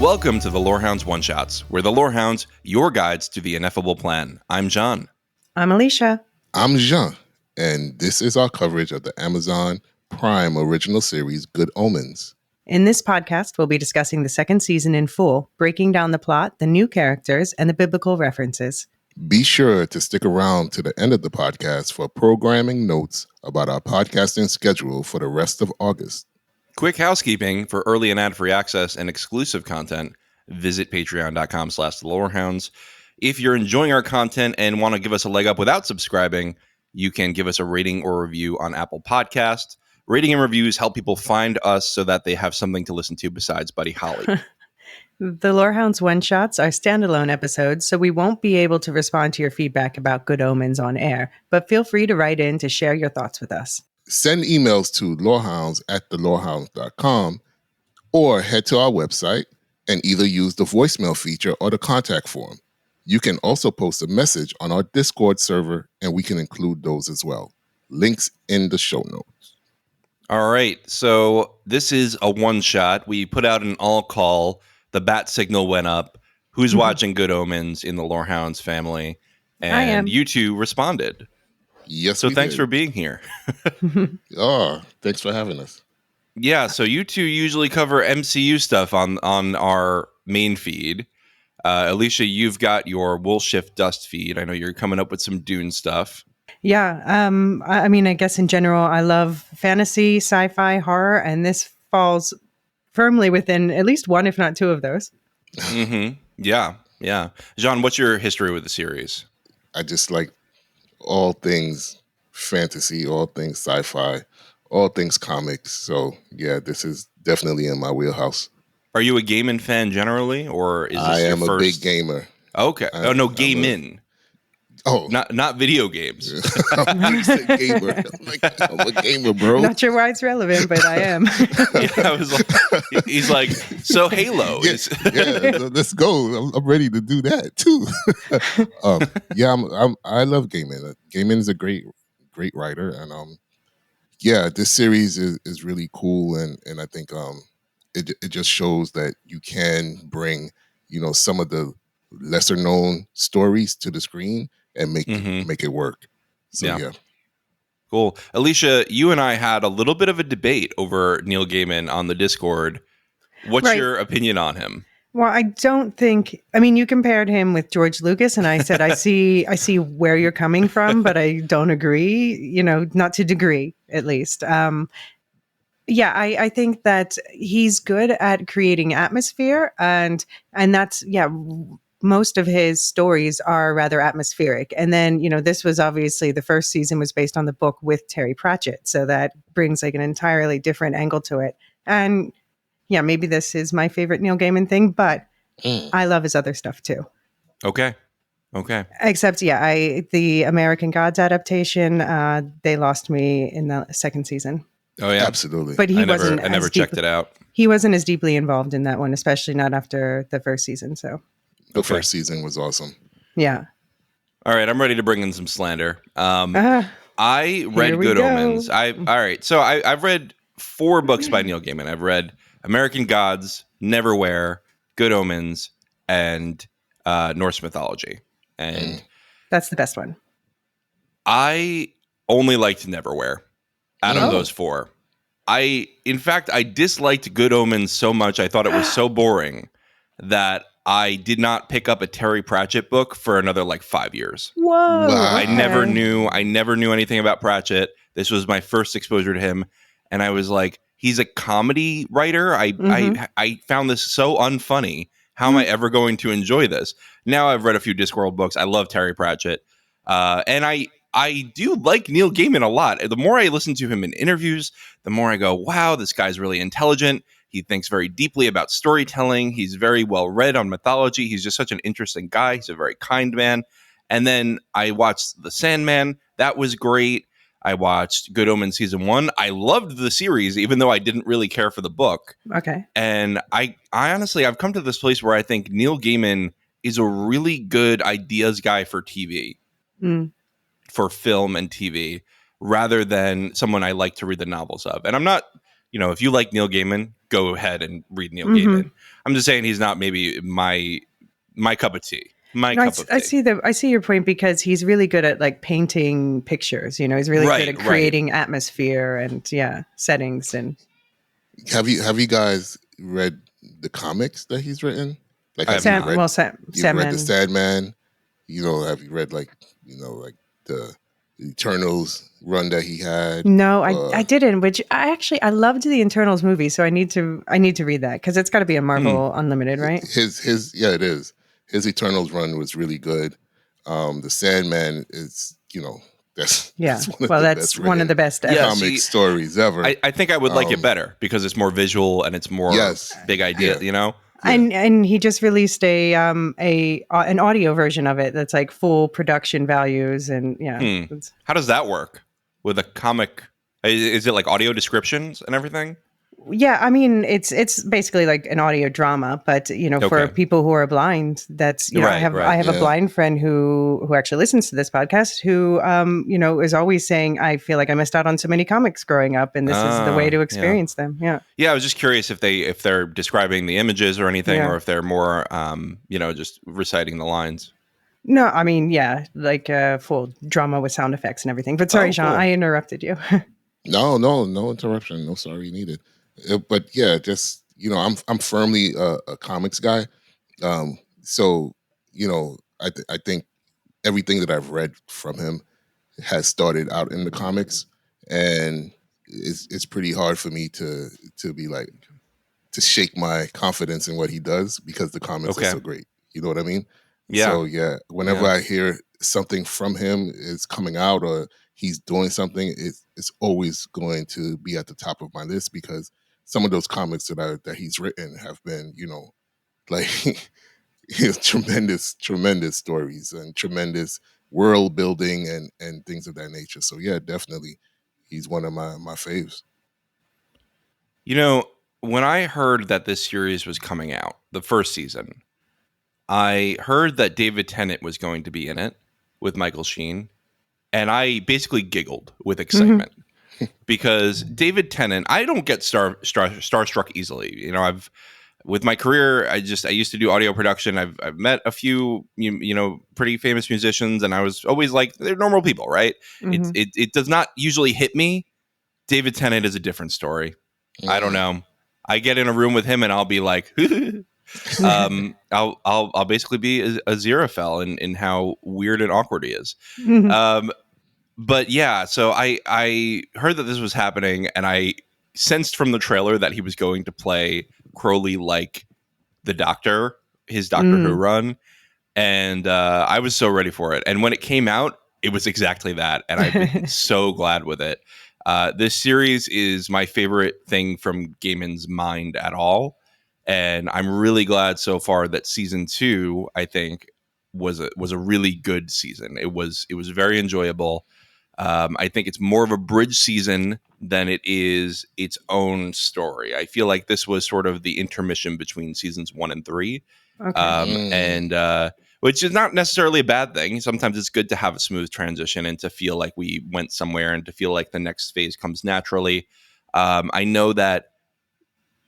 Welcome to the Lorehounds One-Shots. We're the Lorehounds, your guides to the ineffable plan. I'm John. I'm Elysia. I'm Jean, and this is our coverage of the Amazon Prime original series, Good Omens. In this podcast, we'll be discussing the second season in full, breaking down the plot, the new characters, and the biblical references. Be sure to stick around to the end of the podcast for programming notes about our podcasting schedule for the rest of August. Quick housekeeping: for early and ad-free access and exclusive content, visit patreon.com/thelorehounds. If you're enjoying our content and want to give us a leg up without subscribing, you can give us a rating or review on Apple Podcasts. Rating and reviews help people find us so that they have something to listen to besides Buddy Holly. The Lorehounds One-Shots are standalone episodes, so we won't be able to respond to your feedback about Good Omens on air, but feel free to write in to share your thoughts with us. Send emails to lorehounds@thelorehounds.com or head to our website and either use the voicemail feature or the contact form. You can also post a message on our Discord server, and we can include those as well. Links in the show notes. All right, so this is a one-shot. We put out an all-call. The bat signal went up. Who's watching Good Omens in the Lorehounds family? And I am. you two responded. Yes, So we thanks did. for being here. Oh, thanks for having us. Yeah, so you two usually cover MCU stuff on our main feed. Elysia, you've got your Wool Shift Dust feed. I know you're coming up with some Dune stuff. Yeah, I mean, I guess in general, I love fantasy, sci-fi, horror, and this falls firmly within at least one, if not two of those. Mm-hmm. Yeah. Jean, what's your history with the series? I just like all things fantasy, all things sci-fi, all things comics. So yeah, this is definitely in my wheelhouse. Are you a Gaiman fan generally, or is this I your am first? a big gamer. Okay. I'm Gaiman. Oh, Not video games. I said gamer. I'm a gamer, bro. Not sure why it's relevant, but I am. Yeah, I was like, he's like, so Halo is. Yeah, let's go. I'm ready to do that too. I love Gaiman. Gaiman is a great writer, and this series is really cool, and I think it just shows that you can bring some of the lesser known stories to the screen and make it work. So yeah. Cool. Elysia, you and I had a little bit of a debate over Neil Gaiman on the Discord. What's your opinion on him? Well, I don't think. I mean, you compared him with George Lucas, and I said I see where you're coming from, but I don't agree. Not to degree, at least. I think that he's good at creating atmosphere, and that's most of his stories are rather atmospheric. And then, this was obviously the first season was based on the book with Terry Pratchett. So that brings like an entirely different angle to it. And yeah, maybe this is my favorite Neil Gaiman thing, but I love his other stuff too. Okay. Except, the American Gods adaptation, they lost me in the second season. Oh yeah, absolutely. But I never checked it out. He wasn't as deeply involved in that one, especially not after the first season. So the first season was awesome. Yeah. All right, I'm ready to bring in some slander. I read Good Omens. So I've read 4 books by Neil Gaiman. I've read American Gods, Neverwhere, Good Omens, and Norse mythology. And that's the best one. I only liked Neverwhere out of those 4. In fact, I disliked Good Omens so much. I thought it was so boring that I did not pick up a Terry Pratchett book for another 5 years. Whoa! Wow. I never knew anything about Pratchett. This was my first exposure to him, and I was like, he's a comedy writer. I found this so unfunny. How am I ever going to enjoy this? Now I've read a few Discworld books. I love Terry Pratchett, and I do like Neil Gaiman a lot. The more I listen to him in interviews, the more I go, wow, this guy's really intelligent. He thinks very deeply about storytelling. He's very well read on mythology. He's just such an interesting guy. He's a very kind man. And then I watched The Sandman. That was great. I watched Good Omens season 1. I loved the series, even though I didn't really care for the book. Okay. And I honestly, I've come to this place where I think Neil Gaiman is a really good ideas guy for TV, for film and TV, rather than someone I like to read the novels of. And I'm not if you like Neil Gaiman, go ahead and read Neil Mm-hmm. Gaiman. I'm just saying he's not maybe my cup of tea. I see your point, because he's really good at like painting pictures. He's really good at creating atmosphere and settings. And have you guys read the comics that he's written? Like, have you read the Sandman? Have you read like the Eternals run that he had? No, I didn't. Which I loved the Eternals movie, so I need to read that, because it's got to be a Marvel Unlimited, right? It is. His Eternals run was really good. The Sandman is that's one of the best ever. comic stories ever. I think I would like it better because it's more visual and it's more big idea. Yeah. And he just released an audio version of it that's like full production values, and How does that work with a comic? Is it like audio descriptions and everything? Yeah, I mean, it's basically like an audio drama, but for people who are blind, that's I have a blind friend who actually listens to this podcast, who is always saying, I feel like I missed out on so many comics growing up, and this is the way to experience them. Yeah. I was just curious if they're describing the images or anything, or if they're more just reciting the lines. No, I mean, like full drama with sound effects and everything. But sorry, Jean, I interrupted you. No interruption. No sorry needed. But just I'm firmly a comics guy. So I think everything that I've read from him has started out in the comics, and it's pretty hard for me to be like to shake my confidence in what he does, because the comics are so great. You know what I mean? Yeah. So whenever I hear something from him is coming out, or he's doing something, it's always going to be at the top of my list, because some of those comics that he's written have been, like tremendous stories and tremendous world building and things of that nature. So definitely, he's one of my faves. When I heard that this series was coming out, the first season, I heard that David Tennant was going to be in it with Michael Sheen, and I basically giggled with excitement. Because David Tennant, I don't get starstruck easily. With my career, I used to do audio production. I've met a few pretty famous musicians, and I was always like, they're normal people, right? Mm-hmm. It does not usually hit me. David Tennant is a different story. Mm-hmm. I don't know. I get in a room with him and I'll be like, I'll basically be a Aziraphale in how weird and awkward he is. Mm-hmm. But so I heard that this was happening, and I sensed from the trailer that he was going to play Crowley like the Doctor, his Doctor Who run. And I was so ready for it. And when it came out, it was exactly that. And I've been so glad with it. This series is my favorite thing from Gaiman's mind at all. And I'm really glad so far that season 2, I think, was a really good season. It was very enjoyable. I think it's more of a bridge season than it is its own story. I feel like this was sort of the intermission between seasons 1 and 3. And which is not necessarily a bad thing. Sometimes it's good to have a smooth transition and to feel like we went somewhere and to feel like the next phase comes naturally. I know that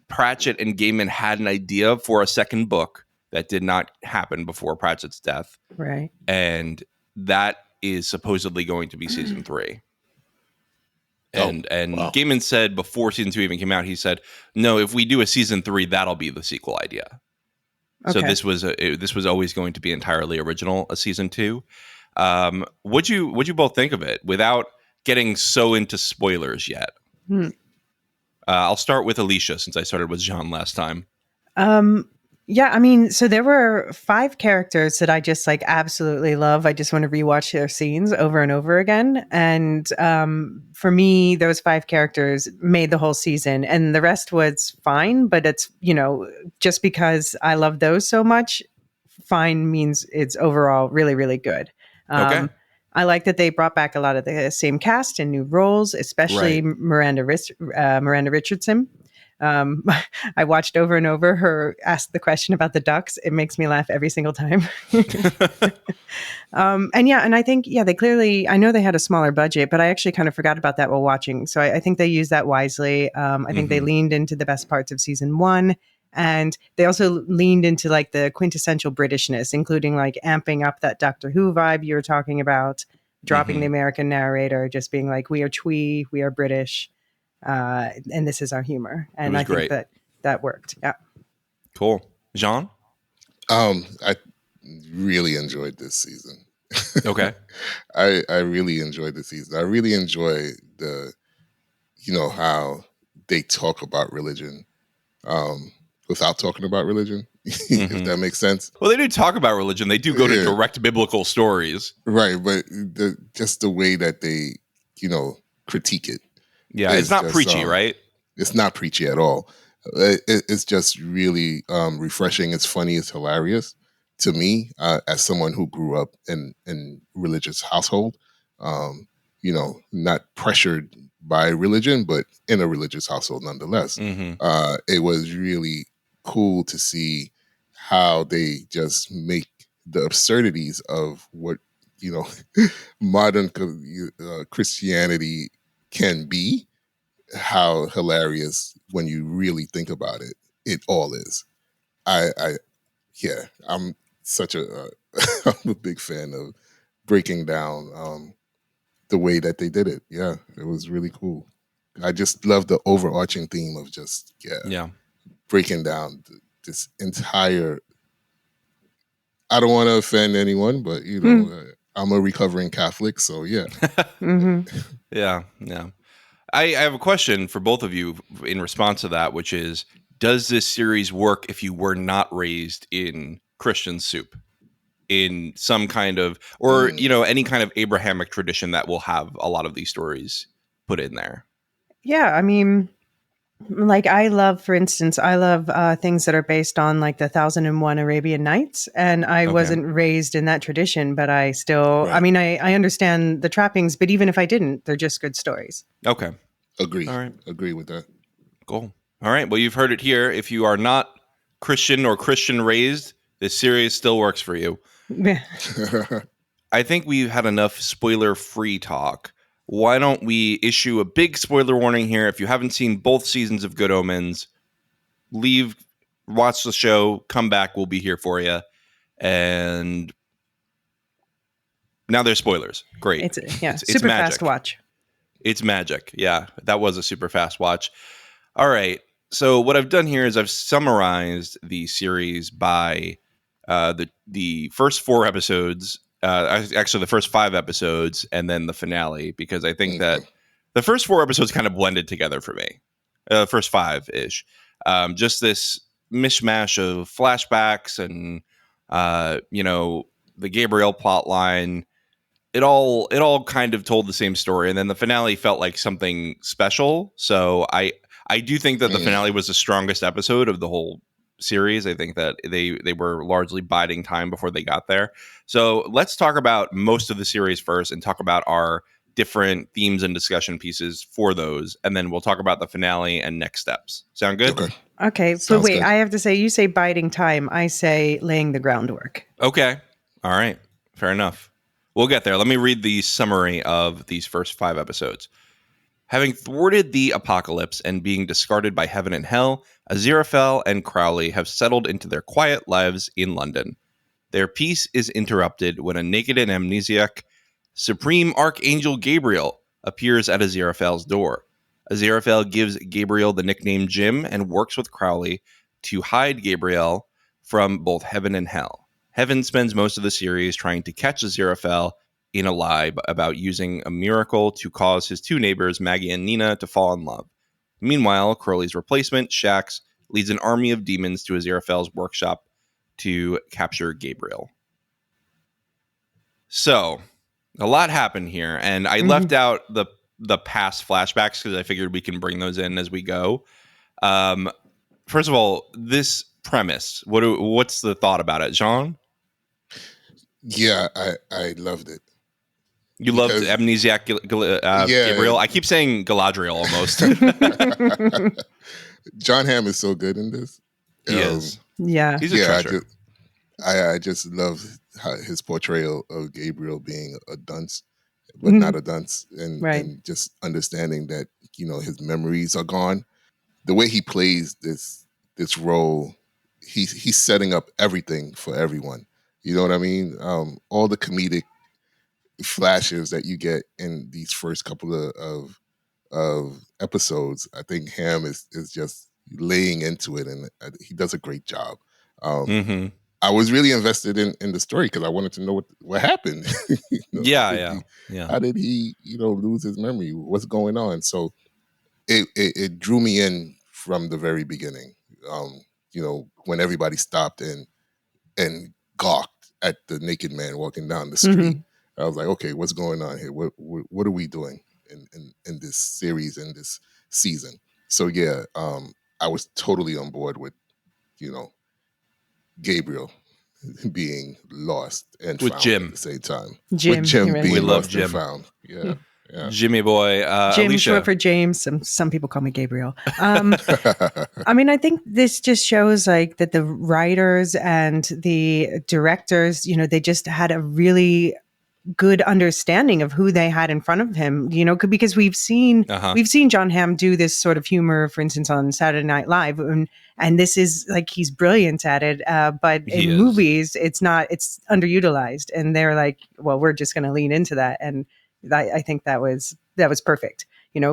Pratchett and Gaiman had an idea for a second book that did not happen before Pratchett's death. Right. And that is supposedly going to be season 3. And wow. Gaiman said before season 2 even came out, he said, no, if we do a season 3, that'll be the sequel idea. Okay. So this was always going to be entirely original, a season 2. What'd you both think of it without getting so into spoilers yet? I'll start with Elysia, since I started with Jean last time. Yeah, I mean, so there were 5 characters that I just like absolutely love. I just want to rewatch their scenes over and over again. And for me, those 5 characters made the whole season, and the rest was fine. But it's, just because I love those so much, fine means it's overall really, really good. Okay. I like that they brought back a lot of the same cast and new roles, especially Miranda Richardson. I watched over and over her ask the question about the ducks. It makes me laugh every single time. And I think, they clearly, I know they had a smaller budget, but I actually kind of forgot about that while watching. So I think they used that wisely. I think they leaned into the best parts of season 1. And they also leaned into like the quintessential Britishness, including like amping up that Doctor Who vibe you were talking about, dropping the American narrator, just being like, we are twee, we are British, and this is our humor. And I think that worked. Yeah. Cool. Jean? I really enjoyed this season. Okay. I really enjoyed the season. I really enjoy how they talk about religion without talking about religion, if that makes sense. Well, they do talk about religion. They do go to direct biblical stories. Right, but just the way that they, critique it. Yeah, it's not preachy, right? It's not preachy at all. It's just really refreshing. It's funny. It's hilarious to me as someone who grew up in religious household. Not pressured by religion, but in a religious household nonetheless. It was really cool to see how they just make the absurdities of what modern Christianity can be, how hilarious when you really think about it, it all is. I'm such I'm a big fan of breaking down the way that they did it. Yeah, it was really cool. I just love the overarching theme of just breaking down this entire. I don't want to offend anyone, but I'm a recovering Catholic, so yeah. Yeah. I have a question for both of you in response to that, which is, does this series work if you were not raised in Christian soup? In some kind of, or any kind of Abrahamic tradition that will have a lot of these stories put in there. Yeah, I mean, like I love things that are based on like the 1001 Arabian Nights, and I wasn't raised in that tradition, but I still, I mean, I understand the trappings, but even if I didn't, they're just good stories. Okay, agree. All right, agree with that. Cool. All right, well, you've heard it here. If you are not Christian or Christian raised, this series still works for you. I think we've had enough spoiler-free talk. Why don't we issue a big spoiler warning here? If you haven't seen both seasons of Good Omens, leave, watch the show, come back. We'll be here for you. And now there's spoilers. Great. It's magic. Super fast watch. It's magic. Yeah, that was a super fast watch. All right. So what I've done here is I've summarized the series by the first 4 episodes, actually the first 5 episodes, and then the finale, because I think that the first 4 episodes kind of blended together for me. First 5-ish. Just this mishmash of flashbacks and, the Gabriel plot line. It all kind of told the same story. And then the finale felt like something special. So I do think that the finale was the strongest episode of the whole series. I think that they were largely biding time before they got there. So let's talk about most of the series first and talk about our different themes and discussion pieces for those. And then we'll talk about the finale and next steps. Sound good? Okay. But wait, I have to say, you say biding time. I say laying the groundwork. Okay. All right. Fair enough. We'll get there. Let me read the summary of these first 5 episodes. Having thwarted the apocalypse and being discarded by heaven and hell, Aziraphale and Crowley have settled into their quiet lives in London. Their peace is interrupted when a naked and amnesiac Supreme Archangel Gabriel appears at Aziraphale's door. Aziraphale gives Gabriel the nickname Jim and works with Crowley to hide Gabriel from both heaven and hell. Heaven spends most of the series trying to catch Aziraphale in a lie about using a miracle to cause his 2 neighbors, Maggie and Nina, to fall in love. Meanwhile, Crowley's replacement, Shax, leads an army of demons to Aziraphale's workshop to capture Gabriel. So, a lot happened here, and I left out the past flashbacks because I figured we can bring those in as we go. First of all, this premise, what's the thought about it, Jean? Yeah, I loved it. You loved Amnesiac Gabriel? I keep saying Galadriel almost. John Hamm is so good in this. He is. Yeah. He's a treasure. I just love his portrayal of Gabriel being a dunce, but not a dunce, and just understanding that his memories are gone. The way he plays this role, he's setting up everything for everyone. You know what I mean? All the comedic flashes that you get in these first couple of episodes, I think Ham is just laying into it, and he does a great job. I was really invested in the story because I wanted to know what happened. How did he lose his memory? What's going on? So it drew me in from the very beginning. When everybody stopped and gawked at the naked man walking down the street, I was like, okay, what's going on here? What are we doing in this series, in this season? So yeah, I was totally on board with Gabriel being lost and with found Jim at the same time. Jim, with Jim right. being We love lost Jim. and found. Yeah. Jimmy boy. Jim, Elysia. short for James. Some people call me Gabriel. I mean, I think this just shows like that the writers and the directors, they just had a really good understanding of who they had in front of him, because we've seen John Hamm do this sort of humor, for instance, on Saturday Night Live, and this is like he's brilliant at it. But in movies, it's underutilized, and they're like, well, we're just going to lean into that, and I think that was perfect,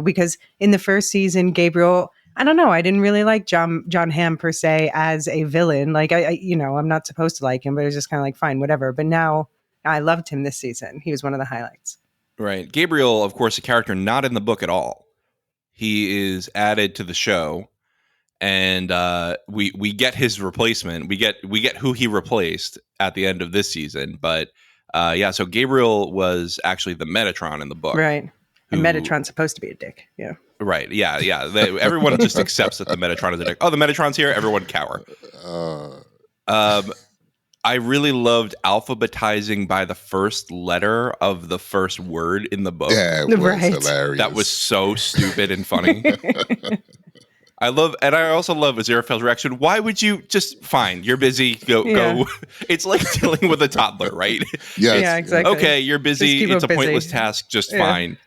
because in the first season, Gabriel, I don't know, I didn't really like John Hamm per se as a villain. Like I'm not supposed to like him, but it was just kind of like fine, whatever. But now I loved him this season. He was one of the highlights. Right. Gabriel, of course, a character not in the book at all. He is added to the show, and we get his replacement. We get who he replaced at the end of this season. But so Gabriel was actually the Metatron in the book. Right. And Metatron's supposed to be a dick. Yeah. Right. Yeah. Everyone just accepts that the Metatron is a dick. Oh, the Metatron's here. Everyone cower. I really loved alphabetizing by the first letter of the first word in the book. Yeah, it was hilarious. That was so stupid and funny. I also love Aziraphale's reaction. Why would you just fine? You're busy. Go. It's like dealing with a toddler, right? Yes. Yeah, exactly. Okay, you're busy. It's a busy. pointless task. Just fine.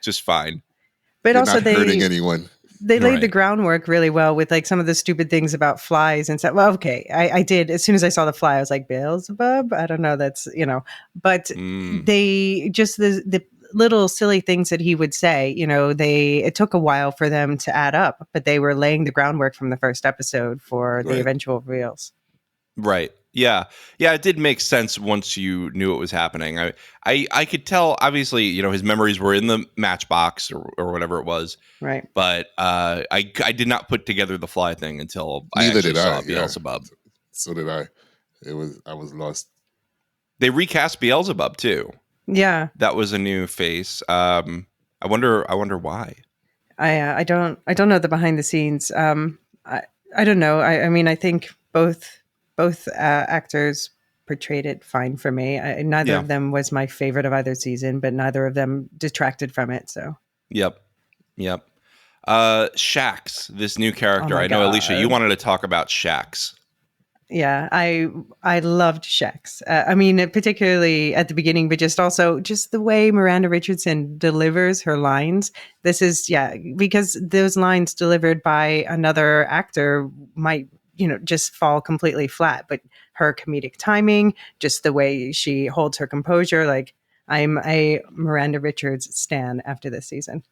But You're also not hurting anyone. They laid the groundwork really well with like some of the stupid things about flies and stuff. Well, okay, I did. As soon as I saw the fly, I was like, Beelzebub? I don't know. That's, but they just the little silly things that he would say, it took a while for them to add up, but they were laying the groundwork from the first episode for the eventual reveals. Right. Yeah. Yeah. It did make sense once you knew what was happening. I could tell, obviously, his memories were in the matchbox or whatever it was. Right. But I did not put together the fly thing until Neither I did saw I. Beelzebub. Yeah. So did I. I was lost. They recast Beelzebub too. Yeah. That was a new face. I wonder why. I don't know the behind the scenes. I don't know. I mean, I think both actors portrayed it fine for me. Neither of them was my favorite of either season, but neither of them detracted from it. So. Yep. Shax, this new character. I know, Elysia, you wanted to talk about Shax. Yeah, I loved Shax. I mean, particularly at the beginning, but just the way Miranda Richardson delivers her lines. This is, because those lines delivered by another actor might, just fall completely flat. But her comedic timing, just the way she holds her composure, like I'm a Miranda Richards stan after this season.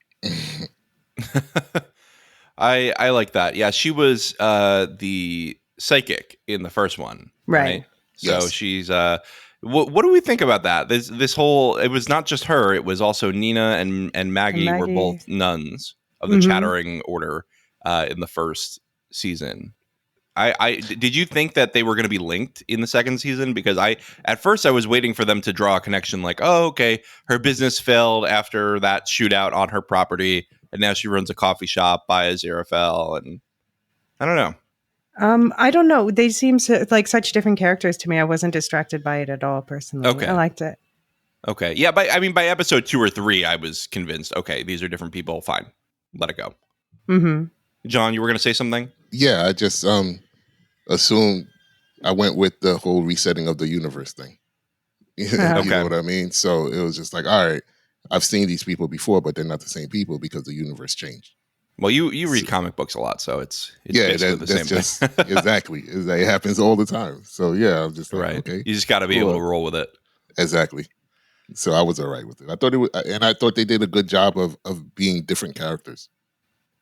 I like that. Yeah, she was the psychic in the first one, right? So she's what do we think about that? This whole, it was not just her, it was also Nina and Maggie were both nuns of the Chattering Order in the first season. I did you think that they were going to be linked in the second season? Because at first I was waiting for them to draw a connection, like, oh, okay, her business failed after that shootout on her property, and now she runs a coffee shop by Aziraphale, and I don't know. I don't know. They seem like such different characters to me. I wasn't distracted by it at all, personally. Okay. I liked it. Okay. Yeah, by episode 2 or 3, I was convinced, okay, these are different people. Fine. Let it go. Mm-hmm. John, you were going to say something? Yeah, I just assumed I went with the whole resetting of the universe thing. You know Okay. what I mean? So it was just like, all right, I've seen these people before, but they're not the same people because the universe changed. Well, you read comic books a lot, so it's Yeah, basically the that's same just thing. exactly. It happens all the time. So yeah, I'm just like, Right. okay, You just got to be able to cool. roll with it. Exactly. So I was all right with it. I thought I thought they did a good job of being different characters.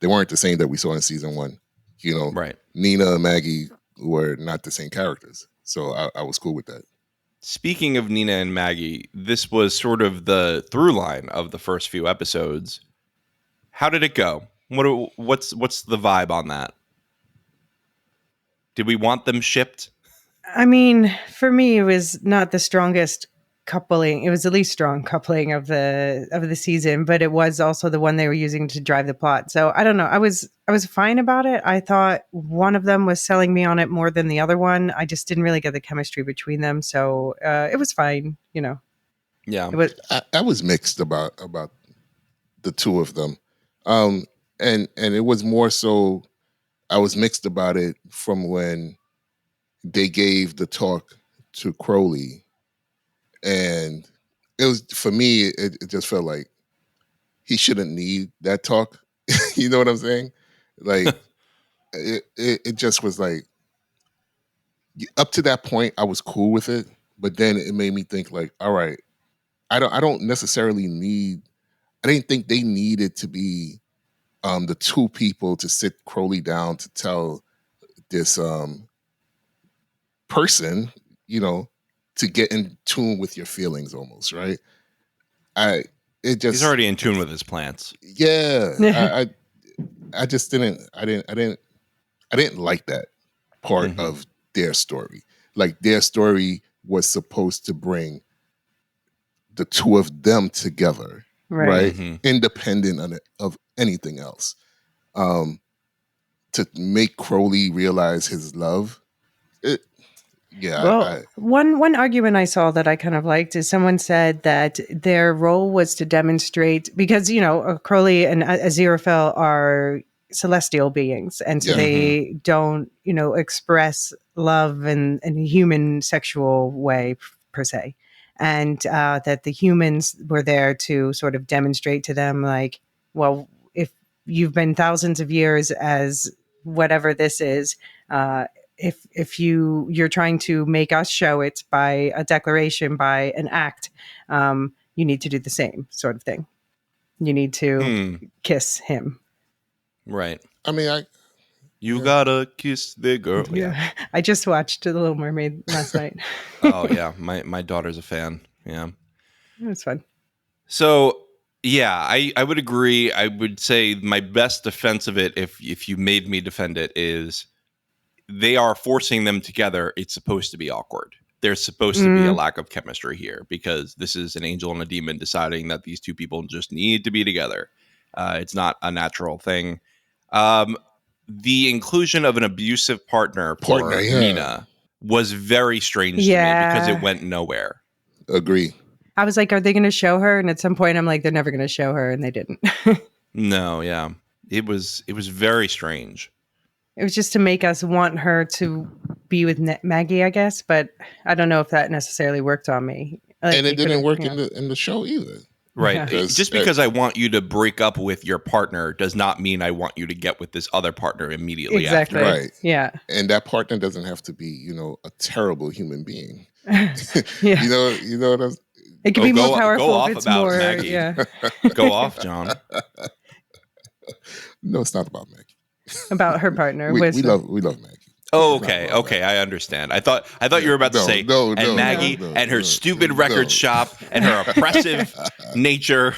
They weren't the same that we saw in season one. You know, Right. Nina and Maggie were not the same characters. So I was cool with that. Speaking of Nina and Maggie, this was sort of the through line of the first few episodes. How did it go? What's the vibe on that? Did we want them shipped? I mean, for me, it was not the strongest coupling. It was the least strong coupling of the season, but it was also the one they were using to drive the plot. So I don't know. I was fine about it. I thought one of them was selling me on it more than the other one. I just didn't really get the chemistry between them. So it was fine. You know, Yeah. it was. I was mixed about the two of them, and it was more so I was mixed about it from when they gave the talk to Crowley, and it was for me. It just felt like he shouldn't need that talk. You know what I'm saying? Like it just was like up to that point I was cool with it, but then it made me think like, all right, I don't necessarily need. I didn't think they needed to be the two people to sit Crowley down to tell this person, you know, to get in tune with your feelings almost, right? I it He's just already in tune with his plants. yeah, I just I didn't like that part Mhm. of their story. Like their story was supposed to bring the two of them together, Right. right? Mhm. Independent of anything else. Um, to make Crowley realize his love. It, yeah, Well, one argument I saw that I kind of liked is someone said that their role was to demonstrate because Crowley and Aziraphale are celestial beings, and so Yeah. they don't express love in a human sexual way per se, and that the humans were there to sort of demonstrate to them like, well, if you've been thousands of years as whatever this is. If you're trying to make us show it by a declaration, by an act, you need to do the same sort of thing. You need to kiss him. Right. I mean, You gotta kiss the girl. Yeah. Yeah. I just watched The Little Mermaid last night. Oh yeah. My daughter's a fan. Yeah. It was fun. So yeah, I would agree. I would say my best defense of it, if you made me defend it, is they are forcing them together. It's supposed to be awkward. There's supposed to be a lack of chemistry here because this is an angel and a demon deciding that these two people just need to be together. It's not a natural thing. Um, the inclusion of an abusive partner for yeah. Nina was very strange to me because it Yeah. went nowhere. Agree. I was like, are they going to show her? And at some point, I'm like, they're never going to show her, and they didn't. No, yeah, it was very strange. It was just to make us want her to be with Maggie, I guess. But I don't know if that necessarily worked on me. Like, And it didn't work yeah. in the show either. Right. Yeah. Just because I want you to break up with your partner does not mean I want you to get with this other partner immediately Exactly. after. Right. Yeah. And that partner doesn't have to be, a terrible human being. Yeah. You know what I'm It could Oh, be go- more go powerful off if it's about more. Maggie. Yeah. Go off, John. No, it's not about Maggie. About her partner. We Wisdom. love Maggie. Oh, It's not okay, about okay, Maggie. I understand. I thought you were about to say and Maggie and her stupid record shop and her oppressive nature.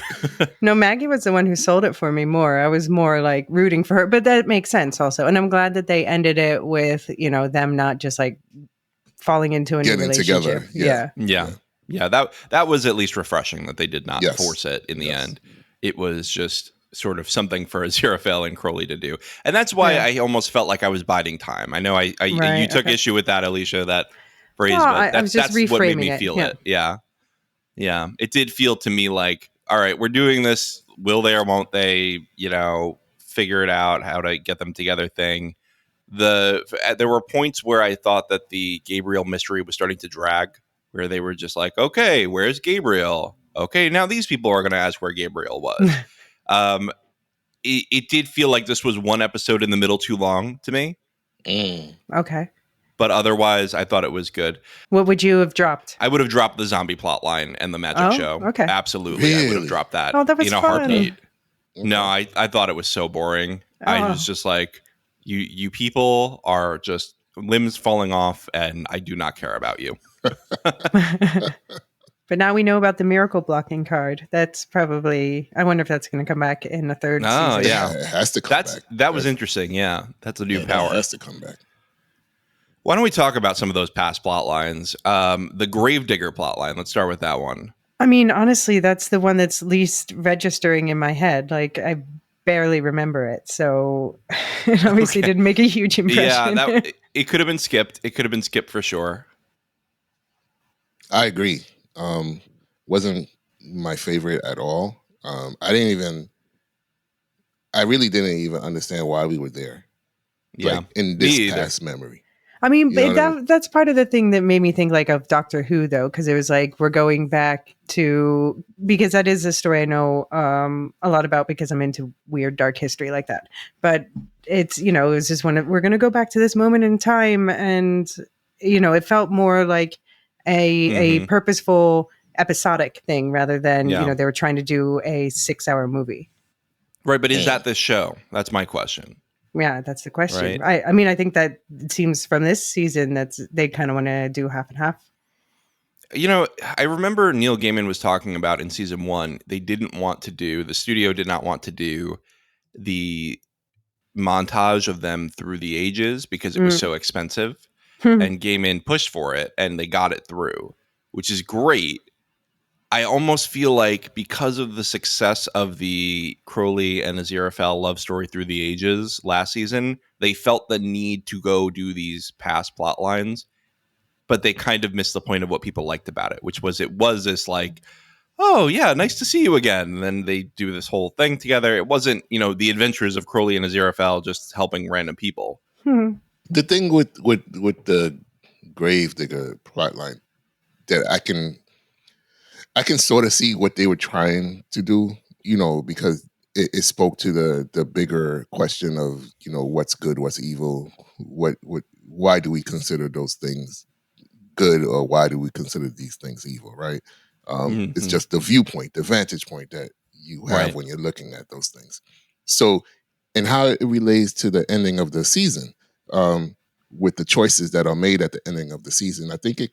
No, Maggie was the one who sold it for me more. I was more like rooting for her, but that makes sense also. And I'm glad that they ended it with, them not just like falling into a new Getting relationship. together. Yeah. Yeah, that was at least refreshing that they did not Yes. force it in the end. It was just sort of something for Aziraphale and Crowley to do. And that's why I almost felt like I was biding time. I know you took issue with that, Elysia, that phrase, No, but I was just that's what made reframing me it, feel yeah. it. Yeah. Yeah. It did feel to me like, all right, we're doing this. Will they or won't they, figure it out, how to get them together thing. There were points where I thought that the Gabriel mystery was starting to drag, where they were just like, okay, where's Gabriel? Okay, now these people are going to ask where Gabriel was. It did feel like this was one episode in the middle too long to me. Okay. But otherwise, I thought it was good. What would you have dropped? I would have dropped the zombie plot line and the magic show. Okay. Absolutely, I would have dropped that. Oh, that was in a fun. heartbeat. Okay. No, I thought it was so boring. I was just like, you people are just limbs falling off, and I do not care about you. But now we know about the miracle blocking card. That's probably, I wonder if that's going to come back in the third season. Yeah. It has to come back. That was interesting. Yeah, that's a new power. It has to come back. Why don't we talk about some of those past plot lines? The Gravedigger plot line. Let's start with that one. I mean, honestly, that's the one that's least registering in my head. Like, I barely remember it. So it obviously didn't make a huge impression. Yeah, it could have been skipped. It could have been skipped for sure. I agree. Wasn't my favorite at all. I really didn't even understand why we were there. Yeah, like, in this past memory. I mean, You know what I mean? that's part of the thing that made me think like of Doctor Who, though, because it was like we're going back to, because that is a story I know a lot about because I'm into weird dark history like that. But it's, it was just we're going to go back to this moment in time, and it felt more like a purposeful episodic thing rather than they were trying to do a 6-hour movie. Right, but is that this show? That's my question. Yeah, that's the question. Right. I mean, I think that it seems from this season that they kind of want to do half and half. I remember Neil Gaiman was talking about in season 1, the studio did not want to do the montage of them through the ages because it was so expensive. And Gaiman pushed for it, and they got it through, which is great. I almost feel like because of the success of the Crowley and Aziraphale love story through the ages last season, they felt the need to go do these past plot lines, but they kind of missed the point of what people liked about it, which was this like, oh yeah, nice to see you again. And then they do this whole thing together. It wasn't, the adventures of Crowley and Aziraphale just helping random people. The thing with the Gravedigger plotline that I can sort of see what they were trying to do, because it spoke to the bigger question of, what's good, what's evil, why do we consider those things good, or why do we consider these things evil, right? It's just the viewpoint, the vantage point that you have when you're looking at those things. So, and how it relates to the ending of the season, with the choices that are made at the ending of the season, I think it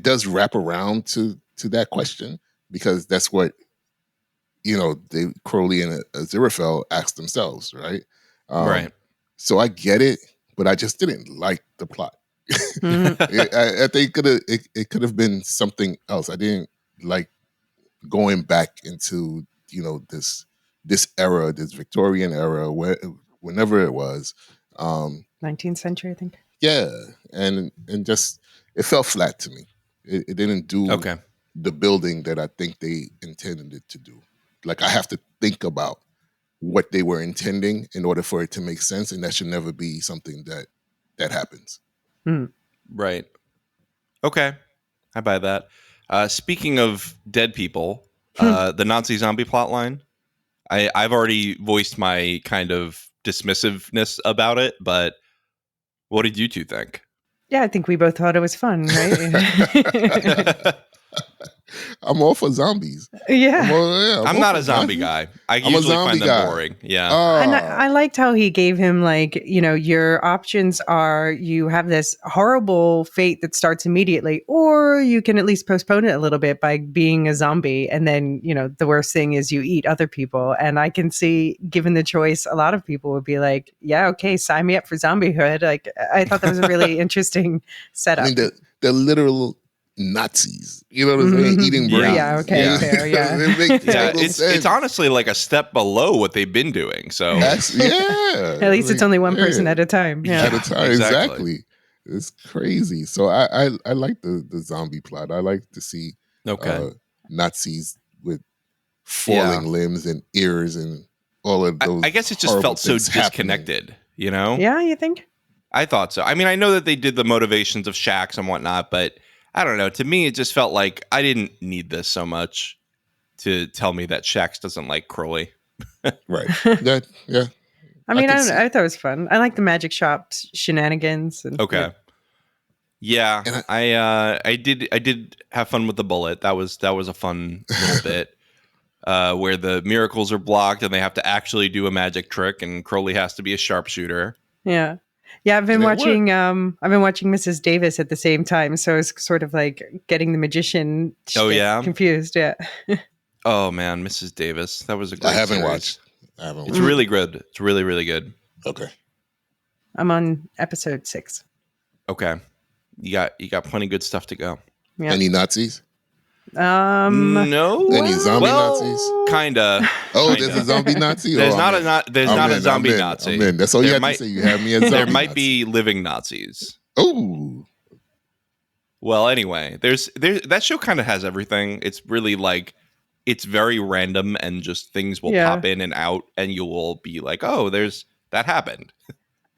does wrap around to that question, because that's what Crowley and Aziraphale asked themselves, right? Right. So I get it, but I just didn't like the plot. I think it could have been something else. I didn't like going back into this era, this Victorian era, whenever it was, 19th century, I think. Yeah, and just it felt flat to me. It didn't do the building that I think they intended it to do. Like, I have to think about what they were intending in order for it to make sense, and that should never be something that happens. Right. Okay, I buy that. Speaking of dead people, the Nazi zombie plotline, I've already voiced my kind of dismissiveness about it, but what did you two think? Yeah, I think we both thought it was fun, right? I'm all for zombies. Yeah. I'm not a zombie guy. I usually find them boring. Yeah. And I liked how he gave him, like, your options are you have this horrible fate that starts immediately, or you can at least postpone it a little bit by being a zombie. And then, the worst thing is you eat other people. And I can see, given the choice, a lot of people would be like, yeah, okay, sign me up for zombiehood. Like, I thought that was a really interesting setup. I mean, the literal Nazis, you know what I'm saying? Eating brains. Yeah, okay, fair, yeah. It's honestly like a step below what they've been doing. So at least it's only one person at a time. Yeah, at a time, exactly. It's crazy. So I like the zombie plot. I like to see Nazis with falling limbs and ears and all of those. I guess it just felt so disconnected. You know? Yeah, you think? I thought so. I mean, I know that they did the motivations of Shax and whatnot, but I don't know. To me, it just felt like I didn't need this so much to tell me that Shax doesn't like Crowley. Right. Yeah. I mean, I could don't know. see. I thought it was fun. I like the magic shop shenanigans. And, Okay. Yeah, And I did have fun with the bullet. That was a fun little bit where the miracles are blocked and they have to actually do a magic trick, and Crowley has to be a sharpshooter. Yeah. I've been And it watching. I've been watching Mrs. Davis at the same time, so it's sort of like getting the magician Oh, yeah? confused. Yeah. Oh man, Mrs. Davis, that was a great. I haven't series. watched. It's really good. It's really, really good. Okay. I'm on episode 6. Okay, you got plenty good stuff to go. Yeah. Any Nazis? No. Any zombie Nazis? Kinda. Oh, kinda. there's a zombie Nazi. There's Oh, not I'm a in. there's I'm not in, a zombie I'm in, Nazi. I'm in. That's all you There have to say. You have me as zombie. There might Nazi. be living Nazis. Oh. Well, anyway, there's that show kind of has everything. It's really like it's very random and just things will pop in and out, and you will be like, oh, that happened.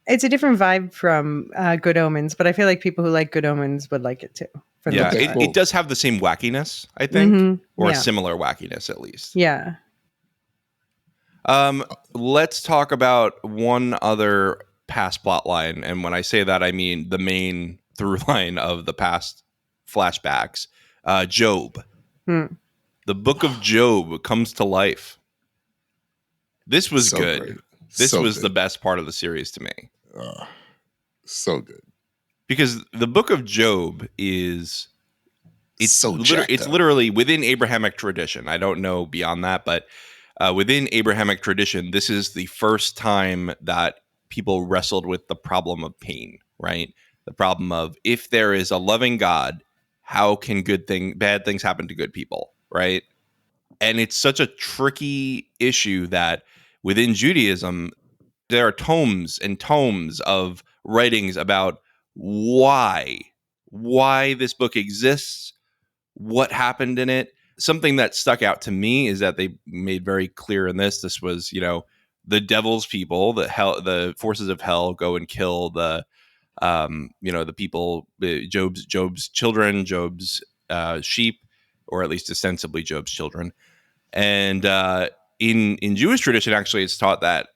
It's a different vibe from Good Omens, but I feel like people who like Good Omens would like it too. Yeah, it does have the same wackiness, I think, or a similar wackiness at least. Yeah. Let's talk about one other past plot line, and when I say that, I mean the main through line of the past flashbacks. Job. The Book of Job comes to life. This was So good. great. This So was good. the best part of the series to me. So good. Because the Book of Job is it's jacked up. literally within Abrahamic tradition. I don't know beyond that, but within Abrahamic tradition, this is the first time that people wrestled with the problem of pain, right? The problem of if there is a loving God, how can bad things happen to good people, right? And it's such a tricky issue that within Judaism, there are tomes and tomes of writings about why this book exists, what happened in it. Something that stuck out to me is that they made very clear in this was, the devil's people, the forces of hell go and kill the people, Job's children, Job's sheep, or at least ostensibly Job's children. And in Jewish tradition, actually, it's taught that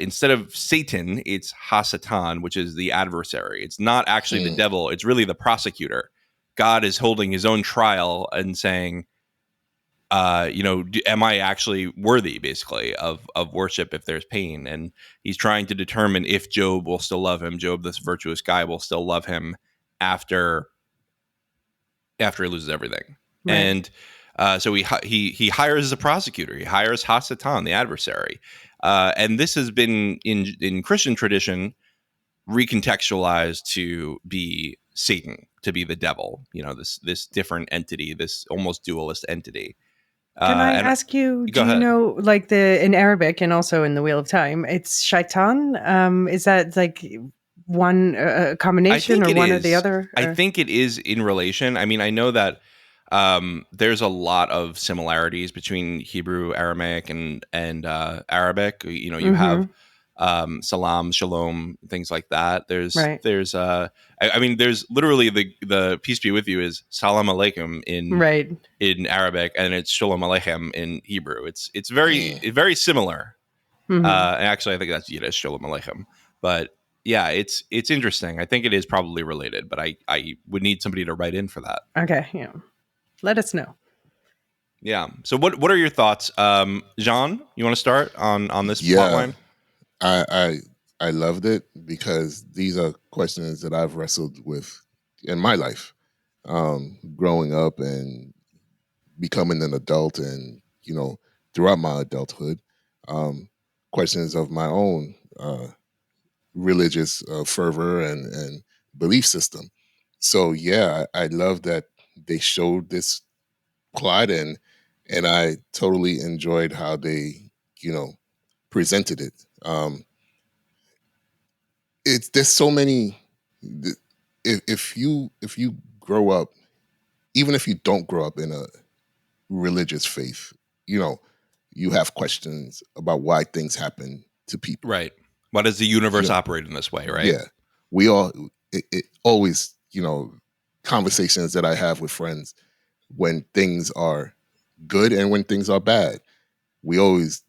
instead of Satan, it's Hasatan, which is the adversary. It's not actually the devil. It's really the prosecutor. God is holding his own trial and saying, am I actually worthy, basically, of worship if there's pain? And he's trying to determine if Job will still love him. Job, this virtuous guy, will still love him after he loses everything. Right. And so he hires a prosecutor. He hires Hasatan, the adversary. And this has been in Christian tradition recontextualized to be Satan, to be the devil. This different entity, this almost dualist entity. Can I ask you? Do you know, like in Arabic and also in the Wheel of Time, it's shaitan? Is that like one combination or one or the other? I think it is in relation. I mean, I know that there's a lot of similarities between Hebrew, Aramaic, and Arabic. You have salam, shalom, things like that. There's literally the peace be with you is salam alaikum in Arabic, and it's shalom aleichem in Hebrew. It's very similar. And actually, I think that's Yiddish, shalom aleichem. But yeah, it's interesting. I think it is probably related, but I would need somebody to write in for that. Okay, yeah. Let us know. Yeah. So what are your thoughts? Jean, you want to start on this plotline? I loved it because these are questions that I've wrestled with in my life, growing up and becoming an adult, and throughout my adulthood, questions of my own religious fervor and belief system. So yeah, I love that they showed this plot, and I totally enjoyed how they presented it. There's so many. If you grow up, even if you don't grow up in a religious faith, you have questions about why things happen to people. Right. Why does the universe operate in this way, right? Yeah. We all, it always, conversations that I have with friends when things are good and when things are bad, we always,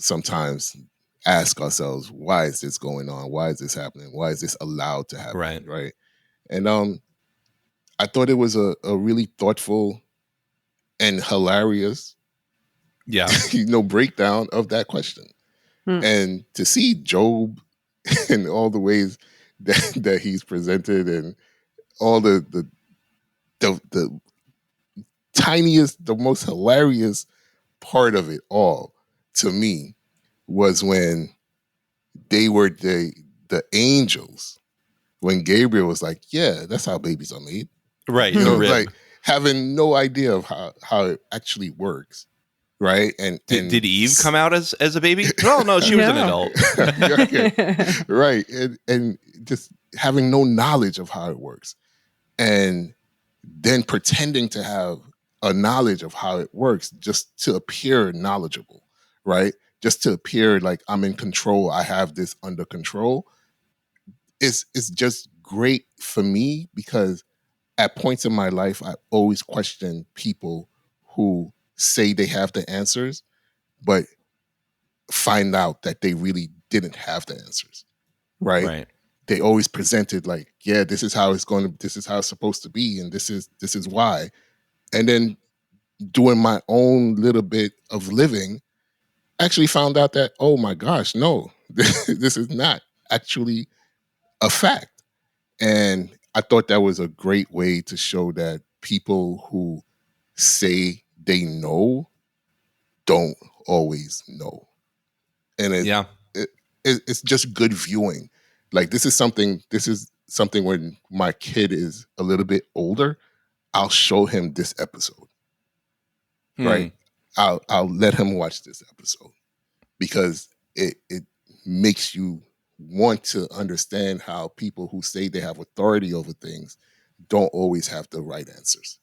sometimes ask ourselves, why is this going on? Why is this happening? Why is this allowed to happen? Right. And I thought it was a really thoughtful and hilarious breakdown of that question. And to see Job in all the ways that he's presented and all the tiniest, the most hilarious part of it all to me was when they were the angels, when Gabriel was like, yeah, that's how babies are made. Right. Like having no idea of how it actually works. Right. And did Eve come out as a baby? No, she was an adult. Right. And just having no knowledge of how it works. And then pretending to have a knowledge of how it works just to appear knowledgeable, right? Just to appear like I'm in control, I have this under control. It's just great for me because at points in my life, I always question people who say they have the answers, but find out that they really didn't have the answers, right? They always presented like, yeah, this is how it's supposed to be, and this is why. And then doing my own little bit of living, actually found out that, oh my gosh, no, this is not actually a fact. And I thought that was a great way to show that people who say they know don't always know. And it's just good viewing. Like this is something when my kid is a little bit older, I'll show him this episode. Right? I'll let him watch this episode because it makes you want to understand how people who say they have authority over things don't always have the right answers.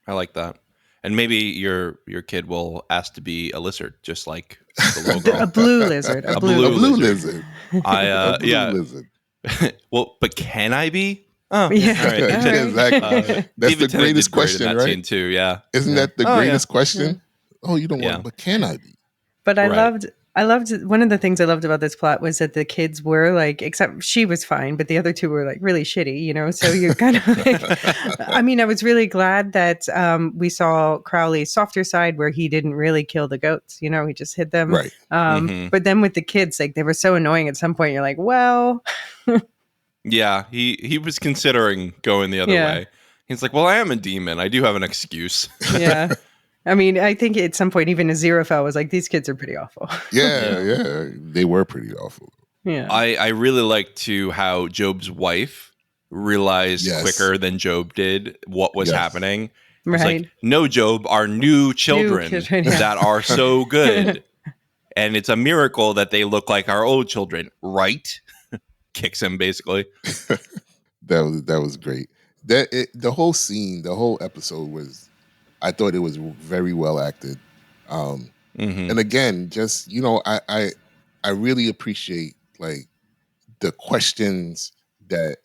I like that. And maybe your kid will ask to be a lizard, just like the little girl. A blue lizard. A blue lizard. Lizard. Well, but can I be? Oh, yeah. All right. Exactly. That's the greatest question, in that right? Scene too, yeah. Isn't that the greatest question? Yeah. Oh, you don't want, but can I be? But I loved one of the things I loved about this plot was that the kids were like, except she was fine, but the other two were like really shitty, So you're kind of like, I mean, I was really glad that we saw Crowley's softer side where he didn't really kill the goats, he just hid them. Right. But then with the kids, like they were so annoying at some point, you're like, well. Yeah, he was considering going the other way. He's like, well, I am a demon. I do have an excuse. Yeah. I mean, I think at some point, even Aziraphale was like, these kids are pretty awful. Yeah. They were pretty awful. Yeah. I really liked how Job's wife realized quicker than Job did what was happening. It's like, no, Job, our new children that are so good. And it's a miracle that they look like our old children, right? Kicks him, basically. That was great. The whole scene, the whole episode was, I thought it was very well acted. And again, just, I really appreciate like the questions that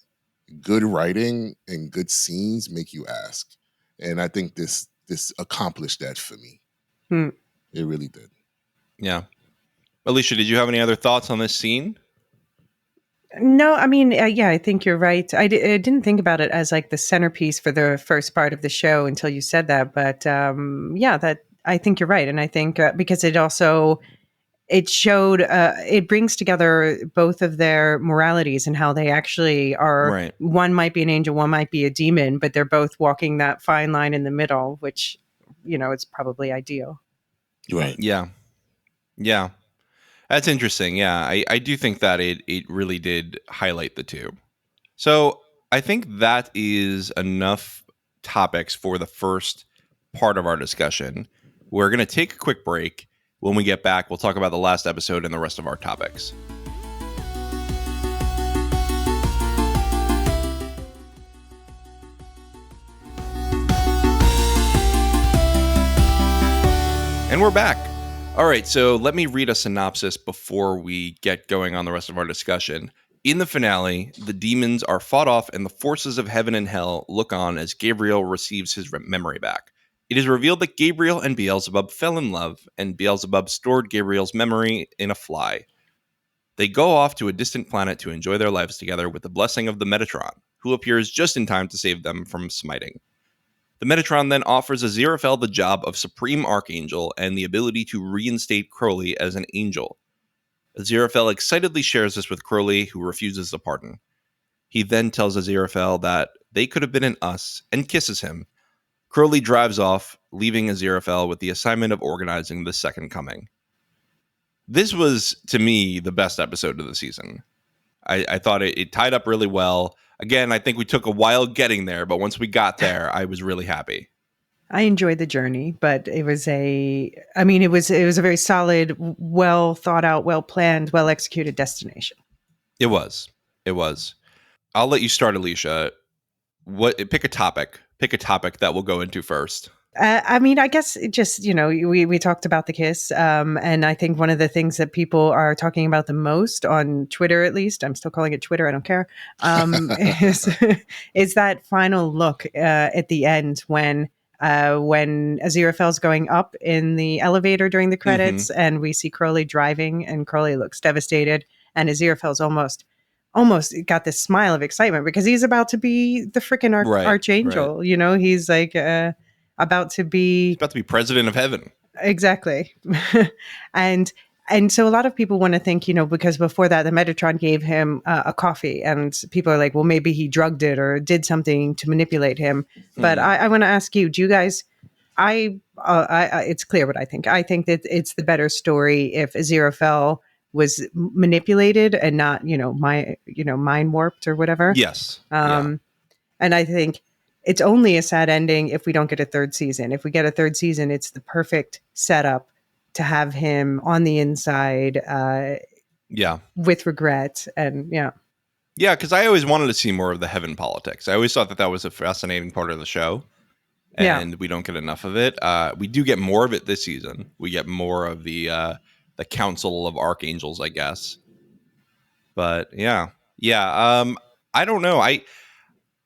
good writing and good scenes make you ask. And I think this accomplished that for me. It really did. Yeah. Elysia, did you have any other thoughts on this scene? No, I mean, I think you're right. I didn't think about it as like the centerpiece for the first part of the show until you said that. But that I think you're right. And I think because it showed, it brings together both of their moralities and how they actually are. Right. One might be an angel, one might be a demon, but they're both walking that fine line in the middle, which, it's probably ideal. Right. Yeah. Yeah. That's interesting. Yeah, I do think that it really did highlight the two. So I think that is enough topics for the first part of our discussion. We're going to take a quick break. When we get back, we'll talk about the last episode and the rest of our topics. And we're back. All right, so let me read a synopsis before we get going on the rest of our discussion. In the finale, the demons are fought off and the forces of heaven and hell look on as Gabriel receives his memory back. It is revealed that Gabriel and Beelzebub fell in love, and Beelzebub stored Gabriel's memory in a fly. They go off to a distant planet to enjoy their lives together with the blessing of the Metatron, who appears just in time to save them from smiting. The Metatron then offers Aziraphale the job of Supreme Archangel and the ability to reinstate Crowley as an angel. Aziraphale excitedly shares this with Crowley, who refuses the pardon. He then tells Aziraphale that they could have been an us and kisses him. Crowley drives off, leaving Aziraphale with the assignment of organizing the Second Coming. This was, to me, the best episode of the season. I thought it tied up really well. Again, I think we took a while getting there, but once we got there, I was really happy. I enjoyed the journey, but it was a very solid, well thought out, well planned, well executed destination. It was. I'll let you start, Elysia. Pick a topic that we'll go into first. I guess it just, we talked about the kiss. And I think one of the things that people are talking about the most on Twitter, at least, I'm still calling it Twitter, I don't care, is that final look at the end when Aziraphale's going up in the elevator during the credits, and we see Crowley driving, and Crowley looks devastated, and Aziraphale's almost got this smile of excitement because he's about to be the freaking archangel. Right. He's like about to be president of heaven. Exactly. and so a lot of people want to think, because before that, the Metatron gave him a coffee, and people are like, well, maybe he drugged it or did something to manipulate him. But I want to ask you, do you guys, it's clear what I think. I think that it's the better story if Aziraphale was manipulated and not, mind warped or whatever. Yes. And I think it's only a sad ending if we don't get a third season. If we get a third season, it's the perfect setup to have him on the inside. With regret. And yeah, because I always wanted to see more of the heaven politics. I always thought that was a fascinating part of the show. And we don't get enough of it. We do get more of it this season. We get more of the Council of Archangels, I guess. But I don't know.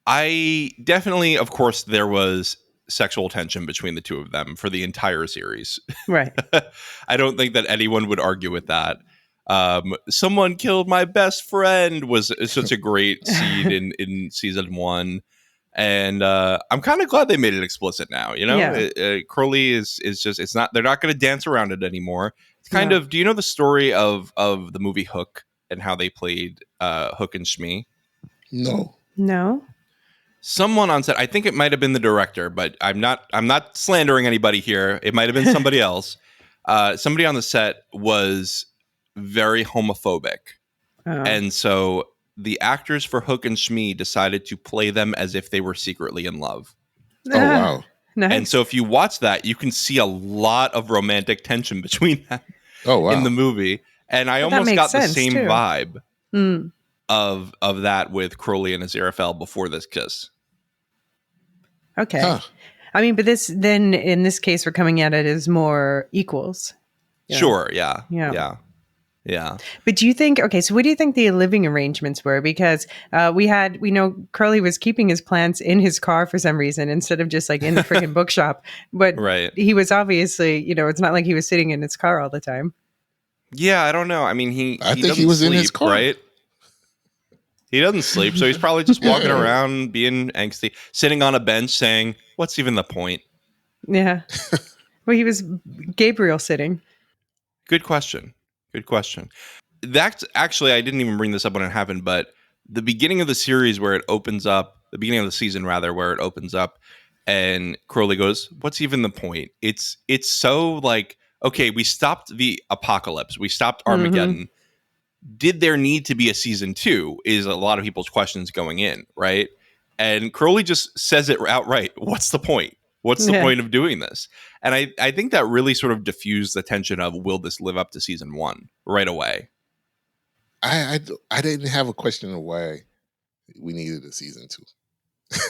I definitely, of course, there was sexual tension between the two of them for the entire series. Right. I don't think that anyone would argue with that. Someone killed my best friend was such a great scene in season 1. And I'm kind of glad they made it explicit now. Crowley is just, it's not, they're not going to dance around it anymore. It's kind of, do you know the story of the movie Hook and how they played Hook and Shmi? No. Someone on set, I think it might have been the director, but I'm not slandering anybody here. It might have been somebody else. Somebody on the set was very homophobic. And so the actors for Hook and Shmi decided to play them as if they were secretly in love. Oh, wow. Nice. And so if you watch that, you can see a lot of romantic tension between them in the movie. And I almost got the same vibe of that with Crowley and Aziraphale before this kiss. Okay. Huh. I mean, but in this case, we're coming at it as more equals. Sure. Yeah. But do you think, so what do you think the living arrangements were? Because we know Crowley was keeping his plants in his car for some reason instead of just like in the freaking bookshop. But he was obviously, it's not like he was sitting in his car all the time. Yeah, I don't know. I mean, I think he was in his car. Right? He doesn't sleep, so he's probably just walking around being angsty, sitting on a bench saying, what's even the point? Yeah. Well, he was Gabriel sitting. Good question. That's actually, I didn't even bring this up when it happened, but the beginning of the series where it opens up, the beginning of the season rather, where it opens up and Crowley goes, what's even the point? It's so like, okay, we stopped the apocalypse. We stopped Armageddon. Did there need to be a season 2 is a lot of people's questions going in, right? And Crowley just says it outright. What's the point? What's the point of doing this? And I think that really sort of diffused the tension of, will this live up to season 1 right away? I didn't have a question of why we needed a season 2.